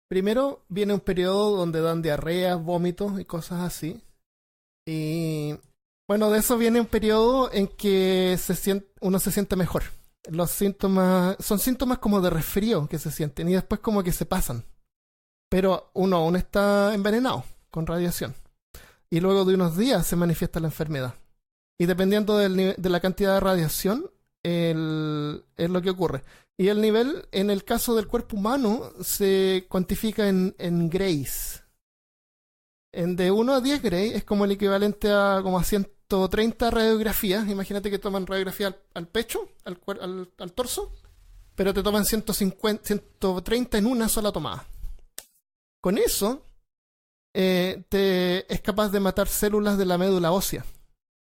Speaker 1: Primero viene un periodo donde dan diarreas, vómitos y cosas así. Y bueno, de eso viene un periodo en que uno se siente mejor. Los síntomas son síntomas como de resfrío que se sienten y después como que se pasan. pero uno aún está envenenado con radiación. Y luego de unos días se manifiesta la enfermedad. Y dependiendo de la cantidad de radiación, es lo que ocurre. Y el nivel, en el caso del cuerpo humano, se cuantifica en grays. De 1 a 10 gray es como el equivalente a como a 130 radiografías. Imagínate que toman radiografía al pecho, al torso, pero te toman 130 en una sola tomada. Con eso, es capaz de matar células de la médula ósea.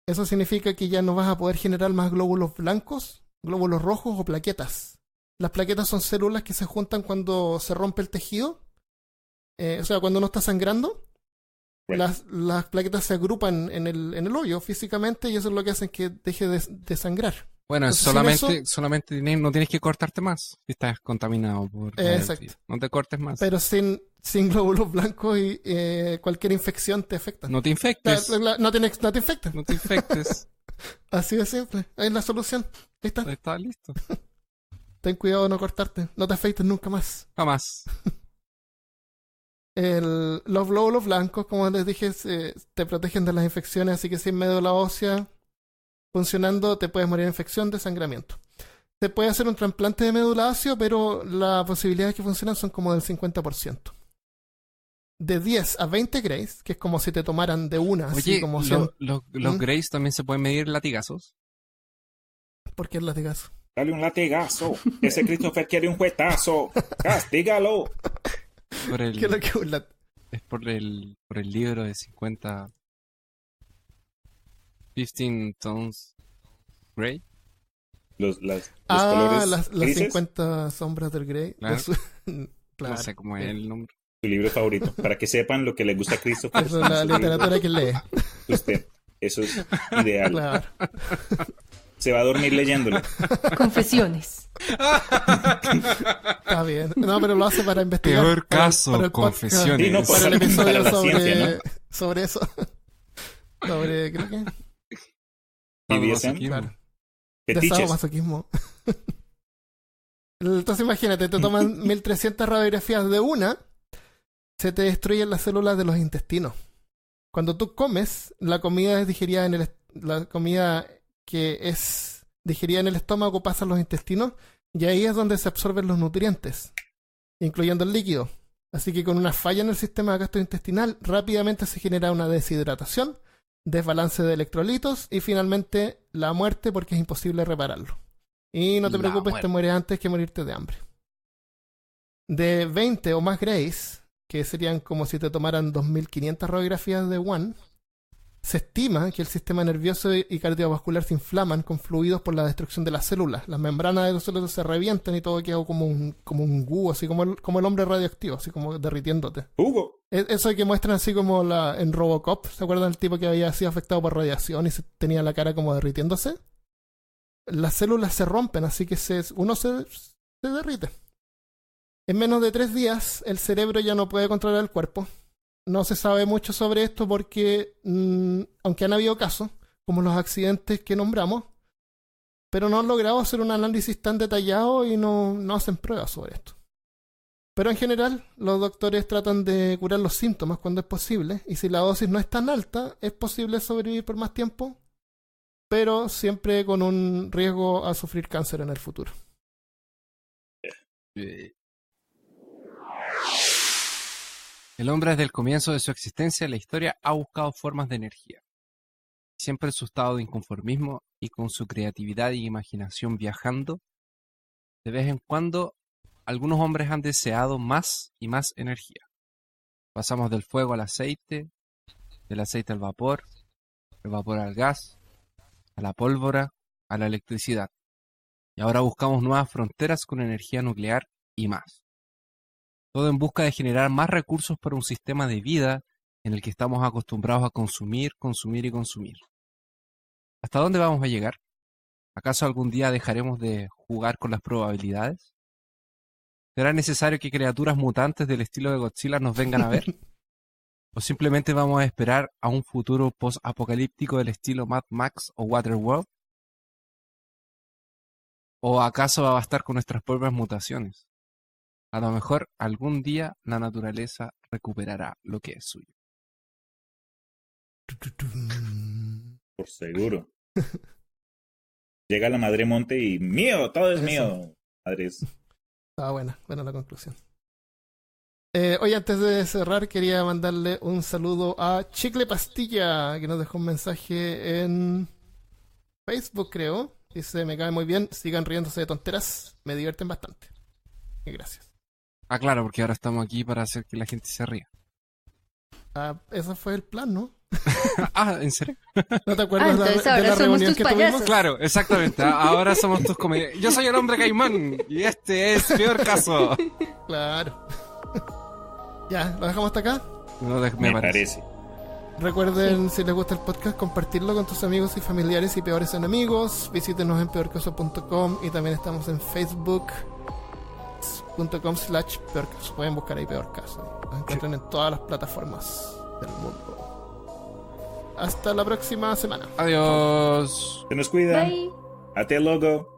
Speaker 1: Eso significa que ya no vas a poder generar más glóbulos blancos, glóbulos rojos o plaquetas. Las plaquetas son células que se juntan cuando se rompe el tejido. O sea, cuando uno está sangrando, las plaquetas se agrupan en el hoyo físicamente y eso es lo que hace que deje de sangrar.
Speaker 2: Bueno,
Speaker 1: Entonces,
Speaker 2: solamente no tienes que cortarte más si estás contaminado por
Speaker 1: exacto.
Speaker 2: No te cortes más.
Speaker 1: Pero sin glóbulos blancos y cualquier infección te afecta.
Speaker 2: No te infectes.
Speaker 1: No te infectes.
Speaker 2: No te infectes.
Speaker 1: Así de simple. Ahí es la solución. Ahí está.
Speaker 2: Está listo.
Speaker 1: Ten cuidado de no cortarte. No te afeites nunca más.
Speaker 2: Jamás.
Speaker 1: Los glóbulos blancos, como les dije, te protegen de las infecciones, así que sin médula ósea funcionando te puedes morir de infección, desangramiento. Se puede hacer un trasplante de médula ósea, pero las posibilidades que funcionan son como del 50%. De 10 a 20 grays, que es como si te tomaran de una.
Speaker 2: Oye,
Speaker 1: así como
Speaker 2: los grays también se pueden medir latigazos.
Speaker 1: ¿Por qué el latigazo?
Speaker 3: Dale un latigazo. Ese Christopher quiere un juetazo. Castígalo.
Speaker 1: ¿Qué es lo que
Speaker 2: es por el libro de 15 Tones Grey.
Speaker 3: Los colores
Speaker 1: las
Speaker 3: grises.
Speaker 1: 50 sombras del Grey.
Speaker 2: Claro.
Speaker 1: Claro.
Speaker 2: No sé cómo es el nombre.
Speaker 3: Su libro favorito. Para que sepan lo que le gusta a Christopher.
Speaker 1: Eso es la literatura que lee.
Speaker 3: Usted. Eso es ideal.
Speaker 1: Claro.
Speaker 3: Se va a dormir leyéndolo.
Speaker 4: Confesiones.
Speaker 1: Está bien. No, pero lo hace para investigar.
Speaker 2: Peor caso,
Speaker 1: para el
Speaker 2: confesiones.
Speaker 3: Sí, no,
Speaker 1: para el
Speaker 3: para
Speaker 1: episodio
Speaker 3: la
Speaker 1: sobre,
Speaker 3: ciencia,
Speaker 1: sobre eso. Sobre, creo que...
Speaker 3: BDSM.
Speaker 1: Claro. De
Speaker 3: Fetiches.
Speaker 1: sadomasoquismo. Entonces imagínate, te toman 1300 radiografías de una, se te destruyen las células de los intestinos. Cuando tú comes, la comida es digerida la comida que es digerida en el estómago pasa a los intestinos y ahí es donde se absorben los nutrientes, incluyendo el líquido. Así que con una falla en el sistema gastrointestinal rápidamente se genera una deshidratación, desbalance de electrolitos y finalmente la muerte porque es imposible repararlo. Y no te preocupes, te mueres antes que morirte de hambre. De 20 o más grays, que serían como si te tomaran 2500 radiografías de one, se estima que el sistema nervioso y cardiovascular se inflaman con fluidos por la destrucción de las células. Las membranas de los células se revientan y todo queda como un goo, así como el hombre radioactivo, así como derritiéndote.
Speaker 3: Hugo.
Speaker 1: Eso que muestran así como en Robocop, ¿se acuerdan del tipo que había sido afectado por radiación y tenía la cara como derritiéndose? Las células se rompen, así que uno se derrite. En menos de 3 días, el cerebro ya no puede controlar el cuerpo. No se sabe mucho sobre esto porque, aunque han habido casos, como los accidentes que nombramos, pero no han logrado hacer un análisis tan detallado y no hacen pruebas sobre esto. Pero en general, los doctores tratan de curar los síntomas cuando es posible, y si la dosis no es tan alta, es posible sobrevivir por más tiempo, pero siempre con un riesgo a sufrir cáncer en el futuro.
Speaker 2: El hombre desde el comienzo de su existencia en la historia ha buscado formas de energía. Siempre en su estado de inconformismo y con su creatividad y imaginación viajando, de vez en cuando algunos hombres han deseado más y más energía. Pasamos del fuego al aceite, del aceite al vapor, del vapor al gas, a la pólvora, a la electricidad. Y ahora buscamos nuevas fronteras con energía nuclear y más. Todo en busca de generar más recursos para un sistema de vida en el que estamos acostumbrados a consumir, consumir y consumir. ¿Hasta dónde vamos a llegar? ¿Acaso algún día dejaremos de jugar con las probabilidades? ¿Será necesario que criaturas mutantes del estilo de Godzilla nos vengan a ver? ¿O simplemente vamos a esperar a un futuro post-apocalíptico del estilo Mad Max o Waterworld? ¿O acaso va a bastar con nuestras propias mutaciones? A lo mejor algún día la naturaleza recuperará lo que es suyo.
Speaker 3: Por seguro. Llega la madre monte y mío, todo es
Speaker 1: Eso.
Speaker 3: mío. Madres.
Speaker 1: Estaba buena la conclusión. Hoy antes de cerrar quería mandarle un saludo a Chicle Pastilla, que nos dejó un mensaje en Facebook, creo. Dice, me cae muy bien, sigan riéndose de tonteras, me divierten bastante. Y gracias.
Speaker 2: Ah, claro, porque ahora estamos aquí para hacer que la gente se ría.
Speaker 1: Ese fue el plan, ¿no?
Speaker 2: Ah, ¿en serio?
Speaker 1: ¿No te acuerdas
Speaker 4: entonces
Speaker 1: de
Speaker 4: ahora
Speaker 1: la
Speaker 4: somos
Speaker 1: reunión
Speaker 4: tus
Speaker 1: que
Speaker 4: payasos.
Speaker 1: tuvimos?
Speaker 2: Claro, exactamente. Ahora somos tus comediantes. Yo soy el hombre caimán y este es peor caso.
Speaker 1: Claro. Ya, ¿lo dejamos hasta acá?
Speaker 2: No,
Speaker 3: Me parece.
Speaker 1: Recuerden, si les gusta el podcast, compartirlo con tus amigos y familiares y peores enemigos. Visítenos en peorcaso.com y también estamos en facebook.com/peorcaso. Pueden buscar ahí Peor Caso. Nos encuentran en todas las plataformas del mundo. Hasta la próxima semana.
Speaker 2: Adiós.
Speaker 3: Se nos cuida.
Speaker 4: Bye.
Speaker 3: Hasta luego.